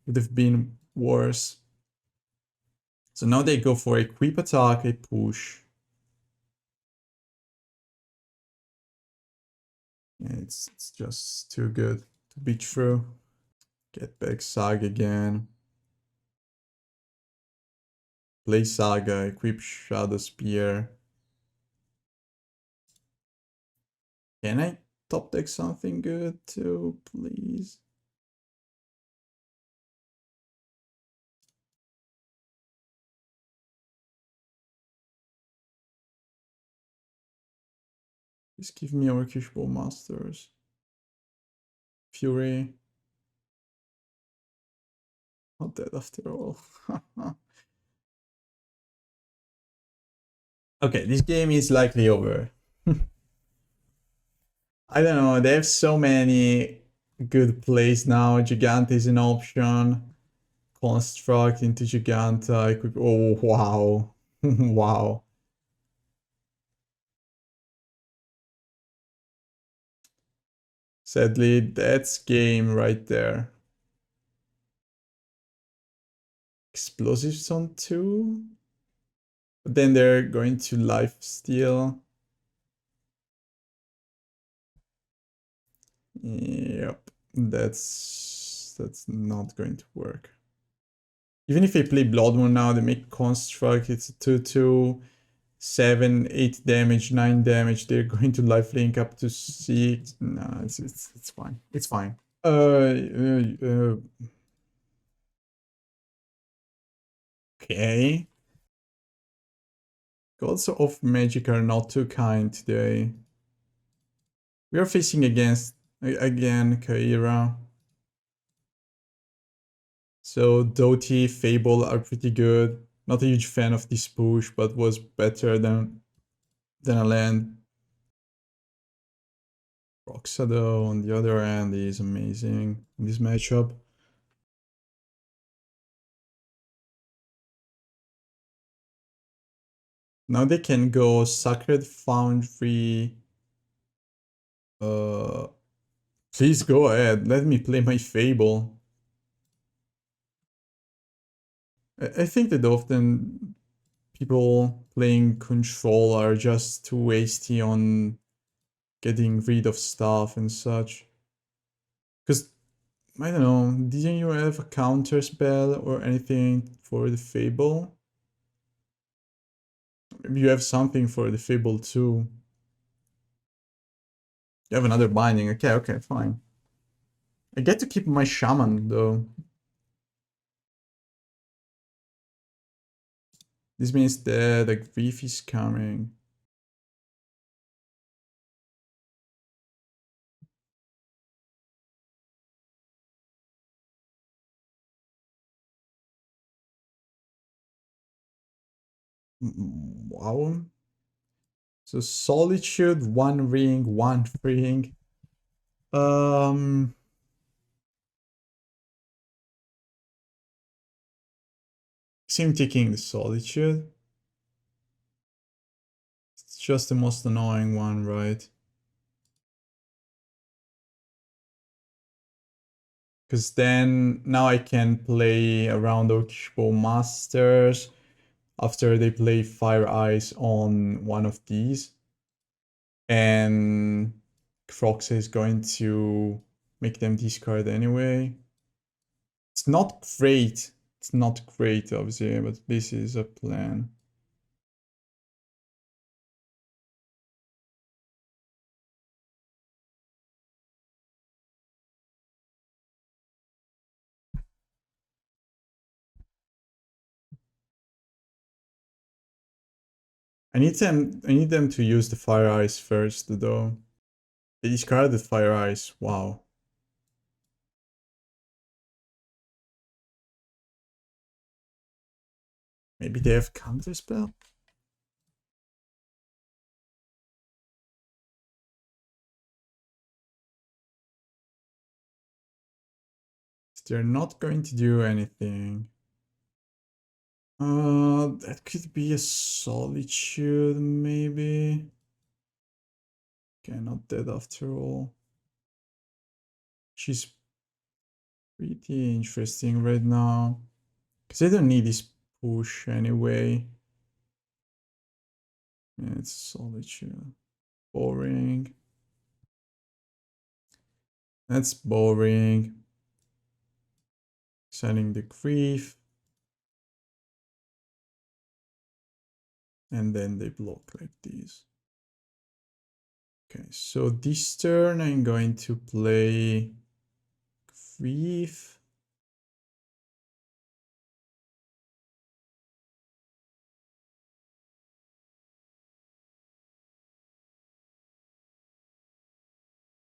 would have been worse. So now they go for a creep attack, a push. Yeah, it's just too good to be true. Get back Saga again. Play Saga, equip Shadow Spear. Can I top deck something good too, please? Just give me Orcish Bowmasters. Fury. Not dead after all. Okay, this game is likely over. I don't know, they have so many good plays now. Giganta is an option. Construct into Giganta. Equip. Oh, wow. Wow. Sadly, that's game right there. Explosives on 2. But then they're going to lifesteal. Yep, that's not going to work. Even if they play Blood Moon now, they make Construct, it's a 2/2, 7, 8 damage, 9 damage. They're going to lifelink up to 6. No, it's fine. It's fine. Okay. Gods of Magic are not too kind today. We are facing against, again, Kaira. So Dauthi, Fable are pretty good. Not a huge fan of this push, but was better than a land. Kroxa though, on the other hand, is amazing in this matchup. Now they can go Sacred Foundry. Please go ahead, let me play my Fable. I think that often people playing Control are just too hasty on getting rid of stuff and such. Because, I don't know, didn't you have a counter spell or anything for the Fable? Maybe you have something for the Fable too. You have another binding. Okay, fine. I get to keep my Shaman though. This means that the grief is coming. Wow. So Solitude, 1 ring, 1 ring. I'm taking the Solitude. It's just the most annoying one, right? Because then now I can play around Orcish Bowmasters after they play Fire Eyes on one of these. And Kroxa is going to make them discard anyway. It's not great. It's not great, obviously, but this is a plan. I need them to use the Fire Eyes first, though. They discarded Fire Eyes. Wow. Maybe they have Counterspell? They're not going to do anything. That could be a Solitude, maybe. Okay, not dead after all. She's pretty interesting right now. Because I don't need this push anyway. Yeah, it's Solitude. Boring. That's boring. Selling the grief. And then they block like this. Okay, so this turn I'm going to play grief.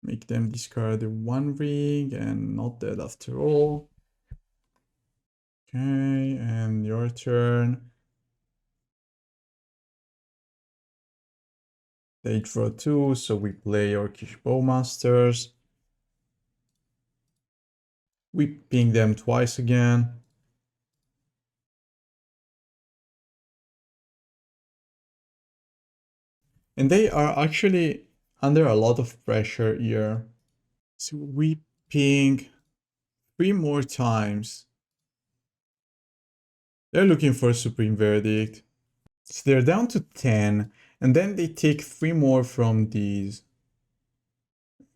Make them discard the 1 ring and not dead after all. Okay, and your turn. They draw 2, so we play Orcish Bowmasters. We ping them twice again. And they are actually under a lot of pressure here. So we ping 3 more times. They're looking for Supreme Verdict. So they're down to 10, and then they take 3 more from these.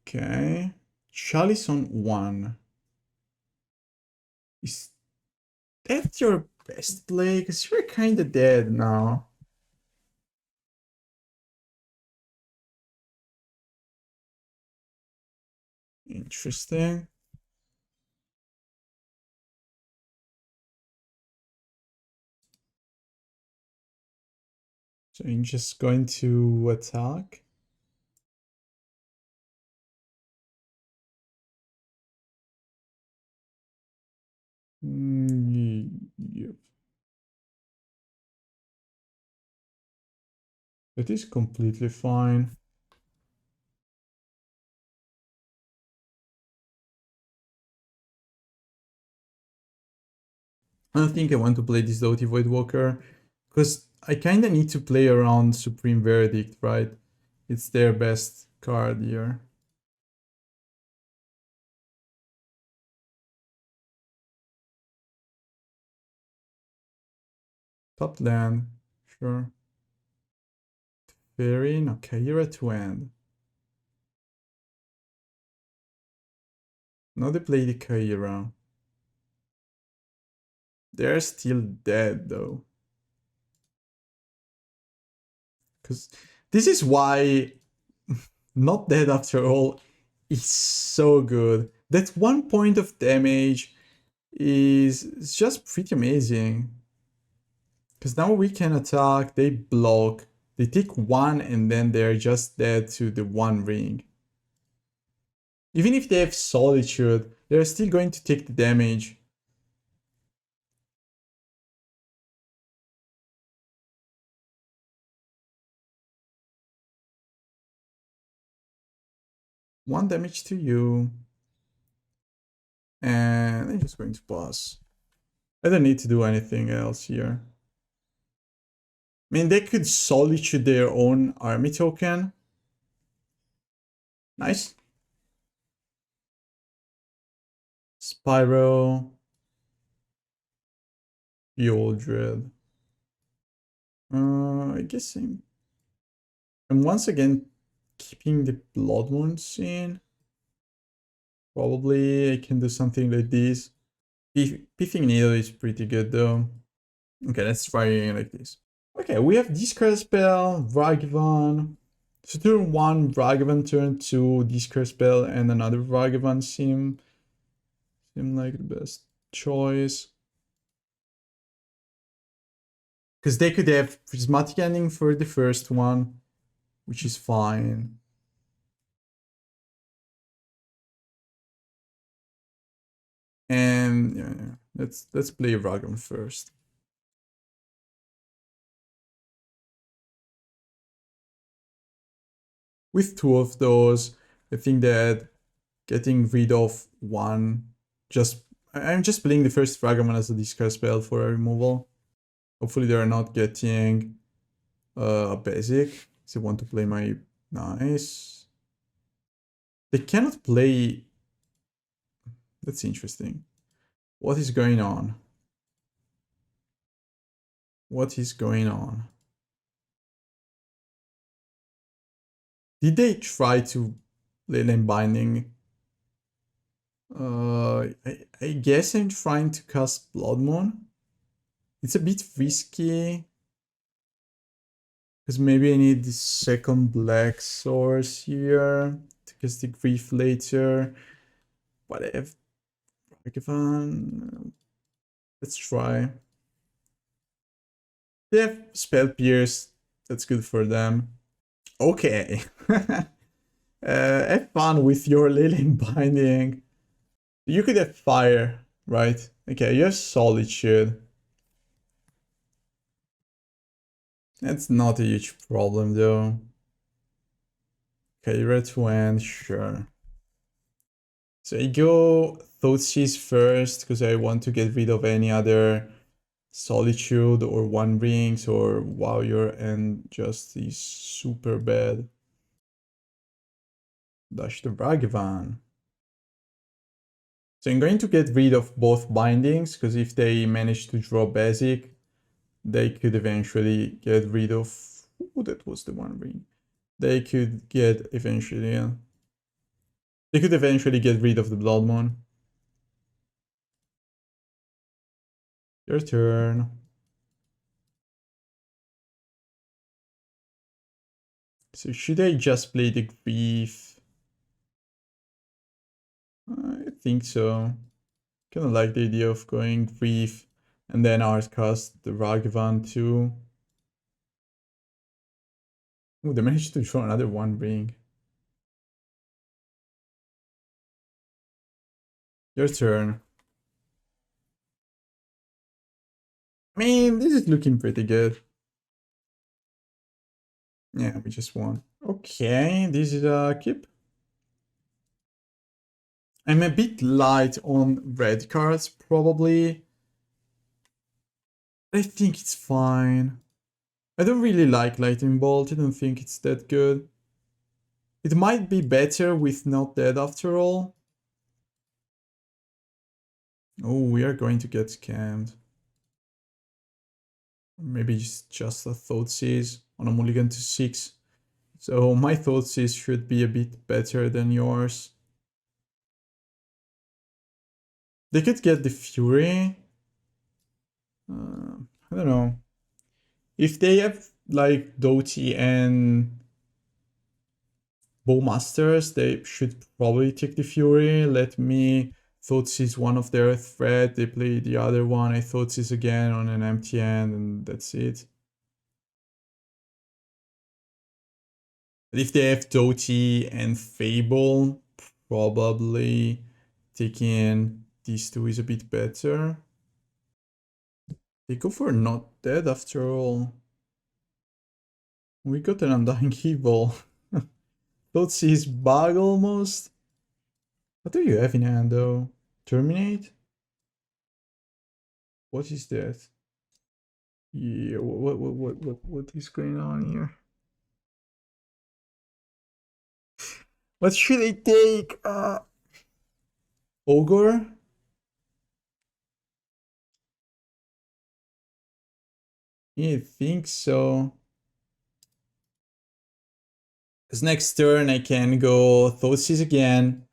Okay. Chalice on 1. Is that your best play? Because you're kinda dead now. Interesting. So I'm just going to attack. Yep. That is completely fine. I don't think I want to play this Dauthi Voidwalker, because I kinda need to play around Supreme Verdict, right? It's their best card here. Top land, sure. Fairy, no, Kaira to end. Now they play the Kaira. They're still dead though. Because this is why not dead after all is so good. That 1 point of damage is just pretty amazing. Because now we can attack, they block, they take 1 and then they're just dead to the 1 ring. Even if they have Solitude, they're still going to take the damage. One damage to you. And I'm just going to pass. I don't need to do anything else here. I mean, they could Solitude their own army token. Nice. Spyro. Sheoldred. I guess I'm once again keeping the Blood Wounds in. Probably I can do something like this. Pithing Needle is pretty good though. Okay, let's try it like this. Okay, we have Discard Spell, Ragavan. So turn 1, Ragavan, turn 2, Discard Spell, and another Ragavan seem like the best choice. Because they could have Prismatic Ending for the first one, which is fine. And yeah, let's play Ragavan first. With 2 of those, I think that getting rid of 1, I'm just playing the first Ragavan as a discard spell for a removal. Hopefully they're not getting a basic. So I want to play my nice. They cannot play. That's interesting. What is going on? What is going on? Did they try to Leyline Binding? I guess I'm trying to cast Blood Moon. It's a bit risky. Because maybe I need the second black source here to cast the Grief later. But I have Ragavan. Let's try. They have Spell Pierce. That's good for them. Okay. Have fun with your Leyline Binding. You could have Fire, right? Okay, you have Solitude. That's not a huge problem though. Okay, red to end, sure. So I go Thoughtseize first because I want to get rid of any other Solitude or One Rings or Warrior and just is super bad. Dash the Ragavan. So I'm going to get rid of both bindings because if they manage to draw basic, they could eventually get rid of. Oh, that was the One Ring. They could get eventually. They could eventually get rid of the Blood Moon. Your turn. So should I just play the Grief? I think so. Kind of like the idea of going Grief and then Artcast the Ragavan too. Ooh, they managed to draw another One Ring. Your turn. I mean, this is looking pretty good. Yeah, we just won. Okay, this is a keep. I'm a bit light on red cards, probably. I think it's fine. I don't really like Lightning Bolt, I don't think it's that good. It might be better with Not Dead after all. Oh, we are going to get scammed. Maybe it's just a Thoughtseize on a mulligan to 6. So my Thoughtseize should be a bit better than yours. They could get the Fury. I don't know. If they have like Dauthi and Bowmasters, they should probably take the Fury. Let me Thoughtseize one of their threat. They play the other one. I Thoughtseize again on an empty hand, and that's it. But if they have Dauthi and Fable, probably taking these two is a bit better. They go for Not Dead after all. We got an Undying Evil. Thoughtseize bug almost. What do you have in hand though? Terminate? What is that? Yeah, what is going on here? What should I take? Ogre? Yeah, I think so. Because next turn I can go Thoughtseize again.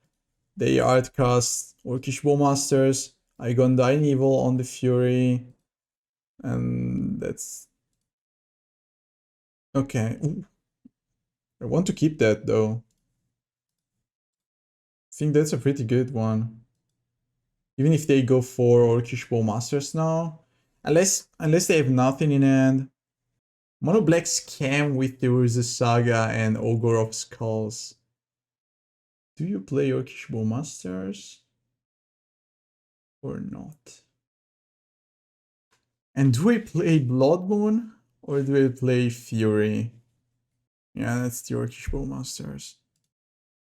They Artcast Orcish Bowmasters. I go Undying Evil on the Fury. And that's... Okay. Ooh. I want to keep that though. I think that's a pretty good one. Even if they go for Orcish Bowmasters now. Unless they have nothing in hand. Mono black scam with the Saga and Ogre of Skulls. Do you play Orcish Bowmasters? Or not? And do I play Blood Moon? Or do I play Fury? Yeah, that's the Orcish Bowmasters.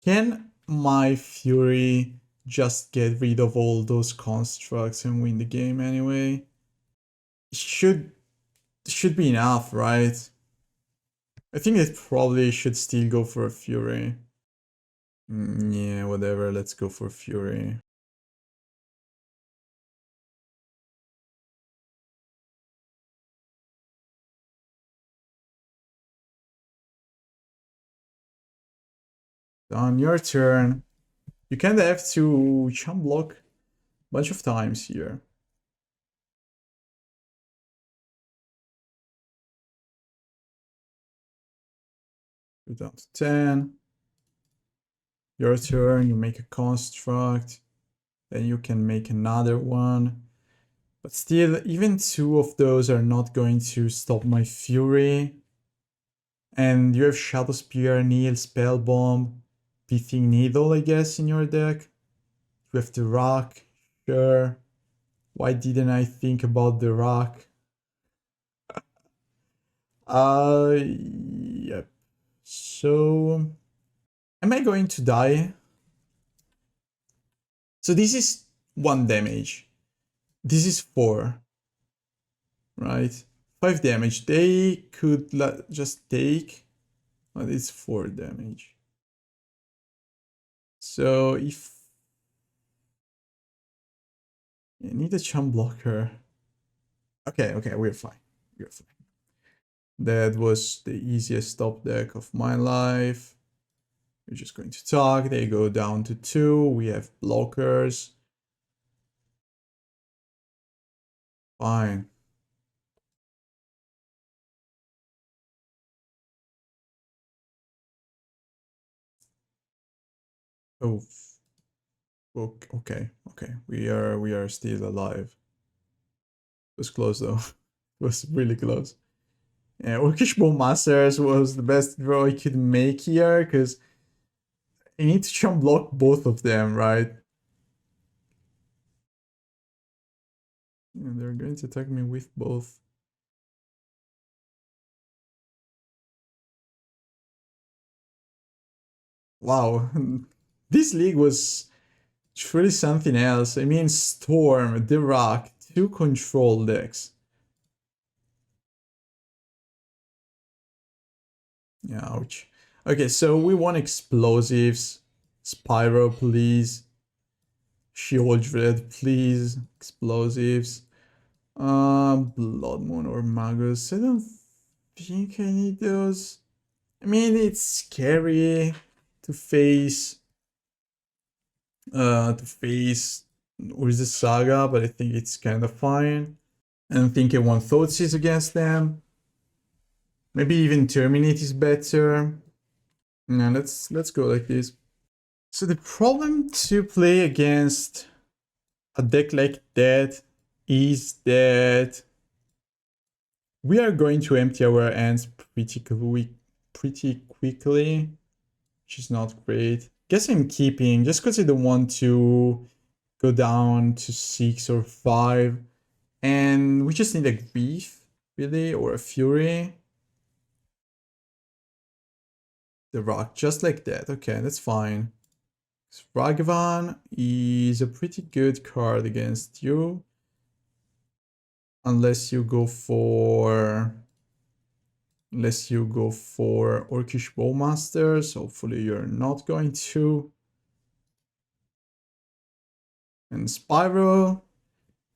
Can my Fury just get rid of all those constructs and win the game anyway? It should be enough, right? I think it probably should still go for a Fury. Yeah, whatever, let's go for Fury. On your turn, you kind of have to chump block a bunch of times here. Go down to 10. Your turn, you make a construct. Then you can make another one. But still, even two of those are not going to stop my Fury. And you have Shadow Spear, Neil, Spell Bomb, Pithing Needle, I guess, in your deck. You have the Rock, sure. Why didn't I think about the Rock? Yep. So, am I going to die? So this is 1 damage. This is 4. Right? 5 damage. They could just take, but it's 4 damage. So if I need a chump blocker. Okay, we're fine. We're fine. That was the easiest top deck of my life. We're just going to talk. They go down to 2. We have blockers. Fine. Oh. Okay. We are still alive. It was close though. It was really close. Yeah, Orcish Bowmasters was the best draw I could make here, because I need to jump block both of them, right? And they're going to attack me with both. Wow, this league was truly something else. I mean, Storm, The Rock, 2 control decks. Yeah, ouch. Okay, so we want explosives. Spyro, please. Sheoldred, please. Explosives. Blood Moon or Magus. I don't think I need those. I mean, it's scary to face with the Saga, but I think it's kind of fine. I don't think I want Thoughtseize against them. Maybe even Terminate is better. No, let's go like this. So the problem to play against a deck like that is that we are going to empty our hands pretty quickly, which is not great. Guess I'm keeping, just because I don't want to go down to 6 or 5. And we just need a Grief, really, or a Fury. The Rock, just like that. Okay, that's fine. Ragavan is a pretty good card against you. Unless you go for Orcish Bowmasters. Hopefully you're not going to. And Spyro,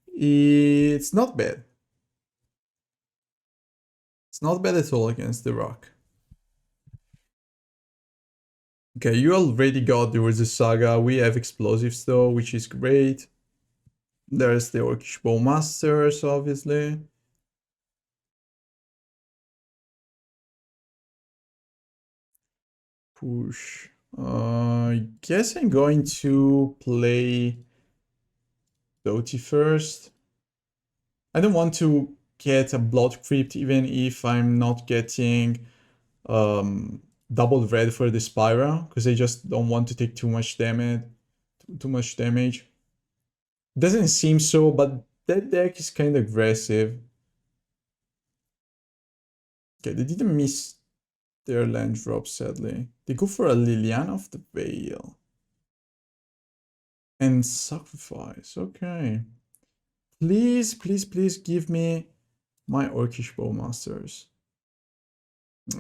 it's not bad. It's not bad at all against the Rock. Okay, you already got the Saga. We have explosives though, which is great. There's the Orcish Bowmasters, obviously. Push. I guess I'm going to play Dauthi first. I don't want to get a Blood Crypt even if I'm not getting double red for the Spyro, because I just don't want to take too much damage. Doesn't seem so, but that deck is kind of aggressive. Okay, they didn't miss their land drop, sadly. They go for a Liliana of the Veil. And sacrifice, okay. Please give me my Orcish Bowmasters.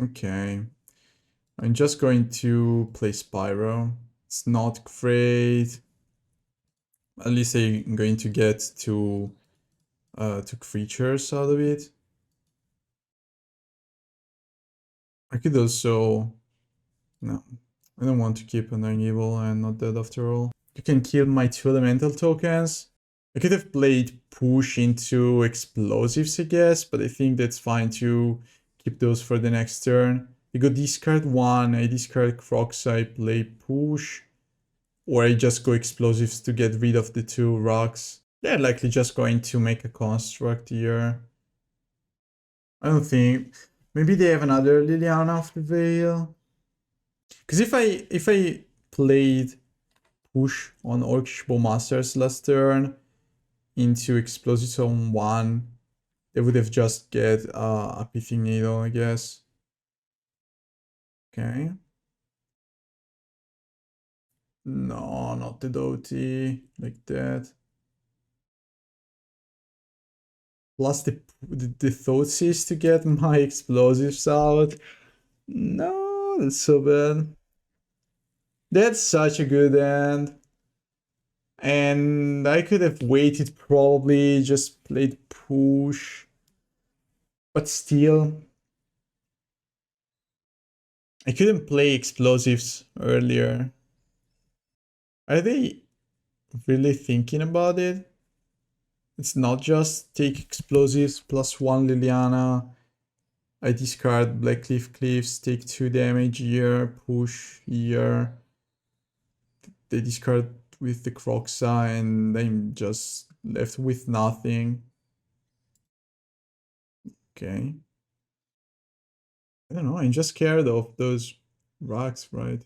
Okay. I'm just going to play Spyro. It's not great. At least I'm going to get two creatures out of it. I could also... No, I don't want to keep Undying Evil and not dead after all. You can kill my 2 elemental tokens. I could have played push into explosives, I guess, but I think that's fine to keep those for the next turn. You go discard 1, I discard Kroxa, I play push. Or I just go explosives to get rid of the 2 rocks. They're likely just going to make a construct here. I don't think... Maybe they have another Liliana of the Veil. Because if I played push on Orcish Bowmasters last turn into explosives on 1, they would have just get a Pithing Needle, I guess. Okay. No, not the Dauthi, like that. Plus the Thoughtseize to get my explosives out. No, that's so bad. That's such a good end. And I could have waited, probably just played push. But still, I couldn't play explosives earlier. Are they really thinking about it? It's not just take explosives plus 1 Liliana. I discard Blackcleave Cliffs, take 2 damage here, push here. They discard with the Kroxa and I'm just left with nothing. Okay. I don't know, I'm just scared of those rocks, right?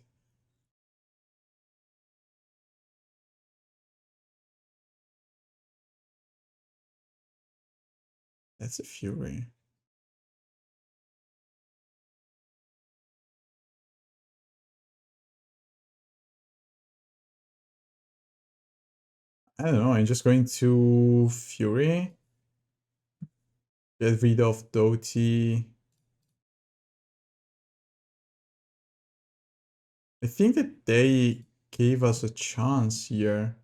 That's a Fury. I don't know, I'm just going to Fury. Get rid of Dauthi. I think that they gave us a chance here.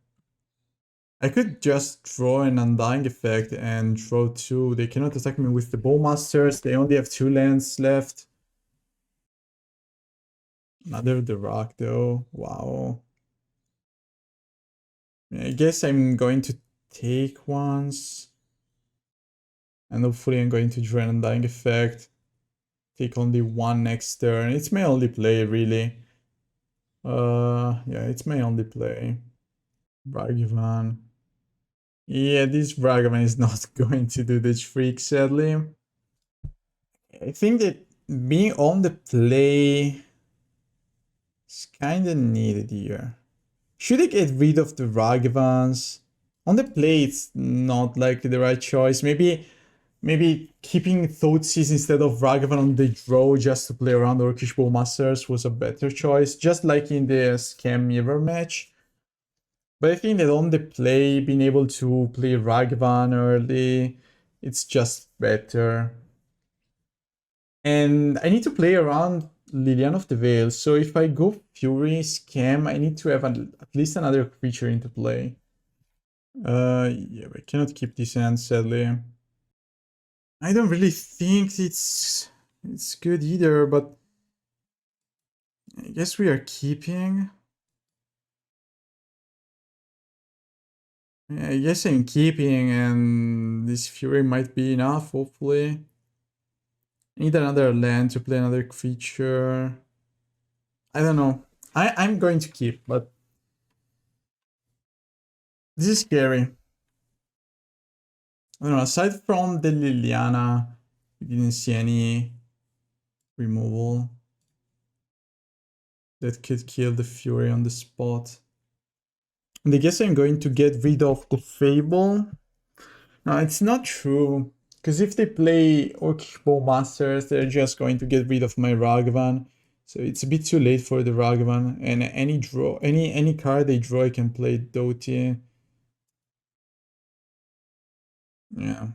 I could just draw an Undying effect and draw 2. They cannot attack me with the Bowmasters. They only have 2 lands left. Another the rock though. Wow. I guess I'm going to take once. And hopefully I'm going to draw an Undying effect. Take only 1 next turn. It's my only play really. Yeah, it's my only play. Ragavan. Yeah, this Ragavan is not going to do the trick, sadly. I think that being on the play is kinda needed here. Should I get rid of the Ragavans? On the play, it's not like the right choice. Maybe keeping Thoughtseize instead of Ragavan on the draw just to play around Orcish Bowmasters was a better choice, just like in the Scam Mirror match. But I think that on the play, being able to play Ragavan early, it's just better. And I need to play around Liliana of the Veil, so if I go Fury, Scam, I need to have at least another creature into play. Yeah, I cannot keep this hand, sadly. I don't really think it's good either, but I guess we are keeping. Yeah, I guess I'm keeping, and this Fury might be enough, hopefully. I need another land to play another creature. I don't know. I'm going to keep, but this is scary. I don't know, aside from the Liliana, we didn't see any removal that could kill the Fury on the spot. And I guess I'm going to get rid of the Fable. No, it's not true. Because if they play Orcish Bowmasters, they're just going to get rid of my Ragavan. So it's a bit too late for the Ragavan. And any card they draw, I can play Dauthi. Yeah.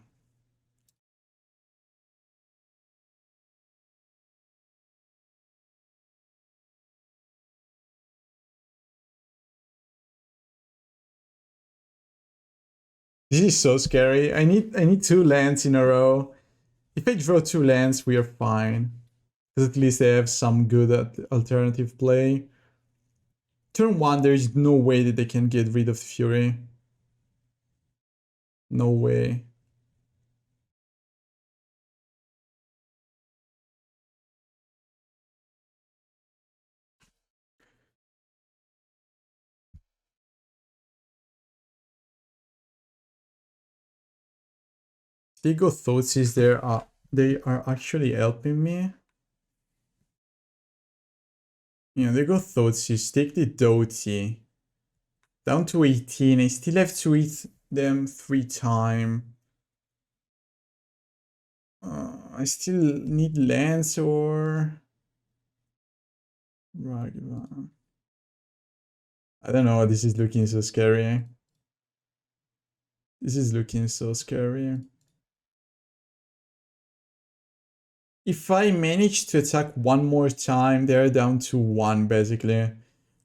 This is so scary. I need 2 lands in a row. If I draw 2 lands, we are fine. Because at least they have some good alternative play. Turn 1, there is no way that they can get rid of Fury. No way. They go Thoughtseize, they are actually helping me. Yeah, they go Thoughtseize, take the Dauthi. Down to 18, I still have to eat them 3 times. I still need lands or Ragavan. I don't know, this is looking so scary. This is looking so scary. If I manage to attack 1 more time, they're down to 1 basically.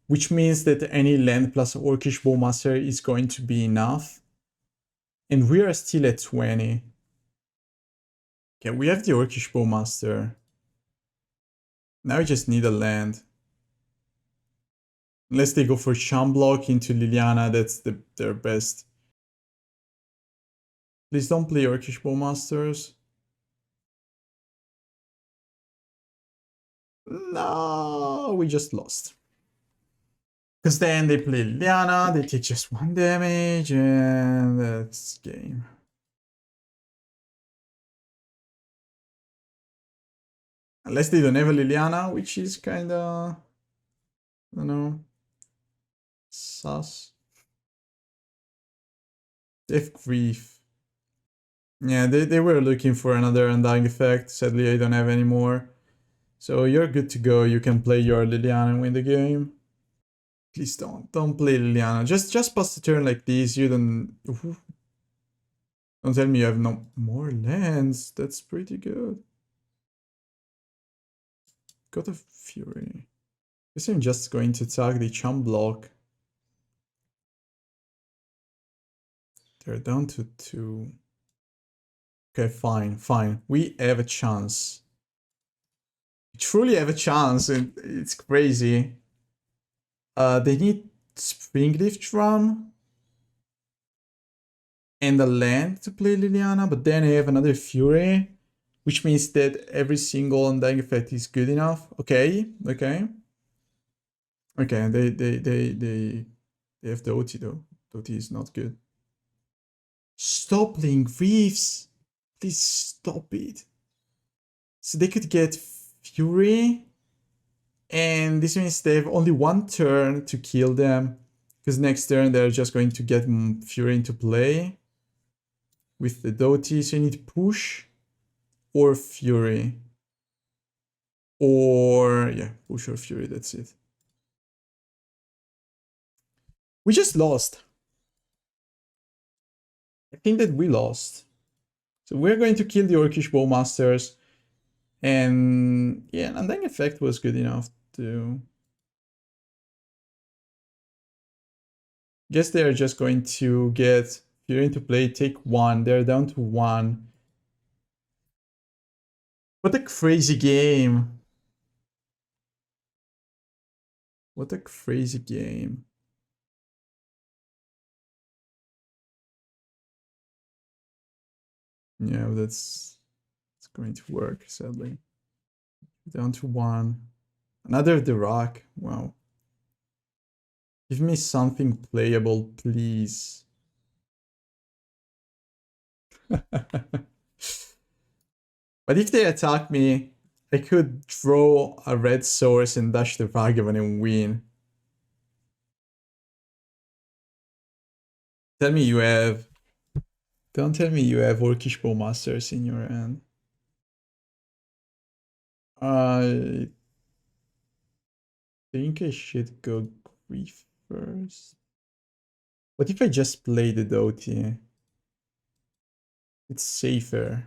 Which means that any land plus Orcish Bowmaster is going to be enough. And we are still at 20. Okay, we have the Orcish Bowmaster. Now we just need a land. Unless they go for Shamblock into Liliana, that's their best. Please don't play Orcish Bowmasters. No, we just lost. Because then they play Liliana, they take just 1 damage, and that's game. Unless they don't have a Liliana, which is kinda, I don't know, sus. They have Grief. Yeah, they were looking for another Undying effect. Sadly, I don't have any more. So you're good to go. You can play your Liliana and win the game. Please don't play Liliana. Just pass the turn like this. You don't tell me you have no more lands. That's pretty good. Got a Fury. Guess I'm just going to attack the Chum block. They're down to 2. Okay, fine. We have a chance. We truly have a chance, and it's crazy. They need Springleaf Drum and a land to play Liliana, but then I have another Fury, which means that every single Undying effect is good enough. Okay. They have Dauthi though. Dauthi is not good. Stop playing Reefs. Please stop it. So they could get Fury, and this means they have only 1 turn to kill them, because next turn they're just going to get Fury into play with the Dauthi. So you need push or Fury. Or, yeah, push or Fury, that's it. We just lost. I think that we lost. So we're going to kill the Orcish Bowmasters. And yeah, Undying effect was good enough to... Guess they're just going to get Fury into play, take 1. They're down to 1. What a crazy game. What a crazy game. Yeah, that's going to work, sadly. Down to 1. Another The Rock. Wow. Give me something playable, please. But if they attack me, I could draw a red source and dash the Ragavan and win. Tell me you have... Don't tell me you have Orcish Bowmasters in your hand. I think I should go Grief first. What if I just play the Dauthi? It's safer.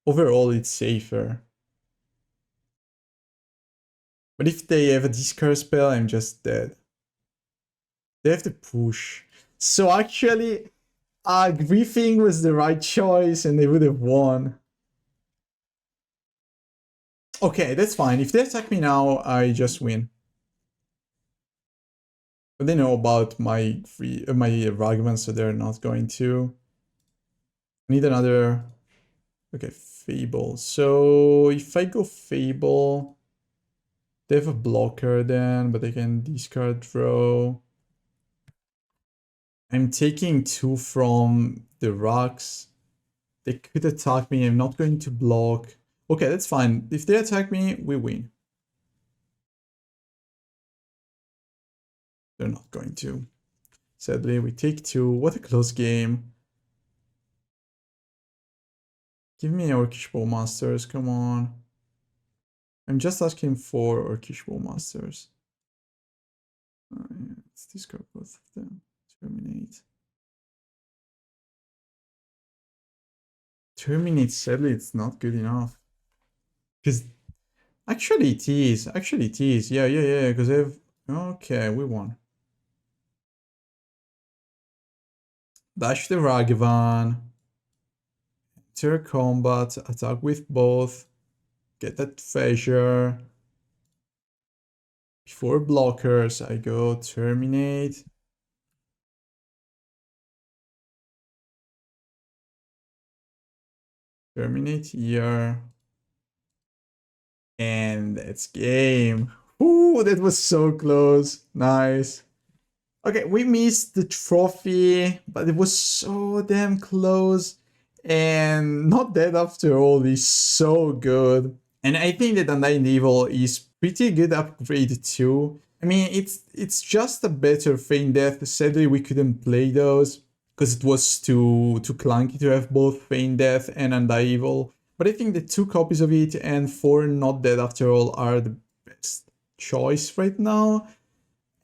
Overall, it's safer. But if they have a discard spell, I'm just dead. They have to push. So actually, Griefing was the right choice and they would have won. Okay, that's fine. If they attack me now, I just win. But they know about my Ragavan, so they're not going to. I need another... Okay, Fable. So if I go Fable, they have a blocker then, but they can discard throw. I'm taking 2 from the rocks. They could attack me. I'm not going to block. Okay, that's fine. If they attack me, we win. They're not going to. Sadly, we take 2. What a close game. Give me Orcish Bowmasters, come on. I'm just asking for Orcish Bowmasters. Yeah, let's discard both of them. Terminate. Terminate, sadly, it's not good enough. Because actually it is. Actually it is. Yeah. Because I have... Okay, we won. Dash the Ragavan. Enter combat. Attack with both. Get that treasure. for blockers, I go Terminate. Terminate here. And that's game. Ooh, that was so close. Nice. Okay, we missed the trophy, but it was so damn close. And Not Dead After All is so good. And I think that Undying Evil is pretty good upgrade too. I mean, it's just a better Feign Death. Sadly, we couldn't play those because it was too clunky to have both Feign Death and Undying Evil. But I think the 2 copies of it and 4 Not Dead After All are the best choice right now.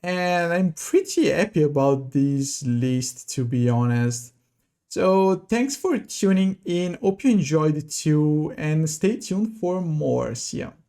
And I'm pretty happy about this list, to be honest. So thanks for tuning in. Hope you enjoyed it too, and stay tuned for more. See ya.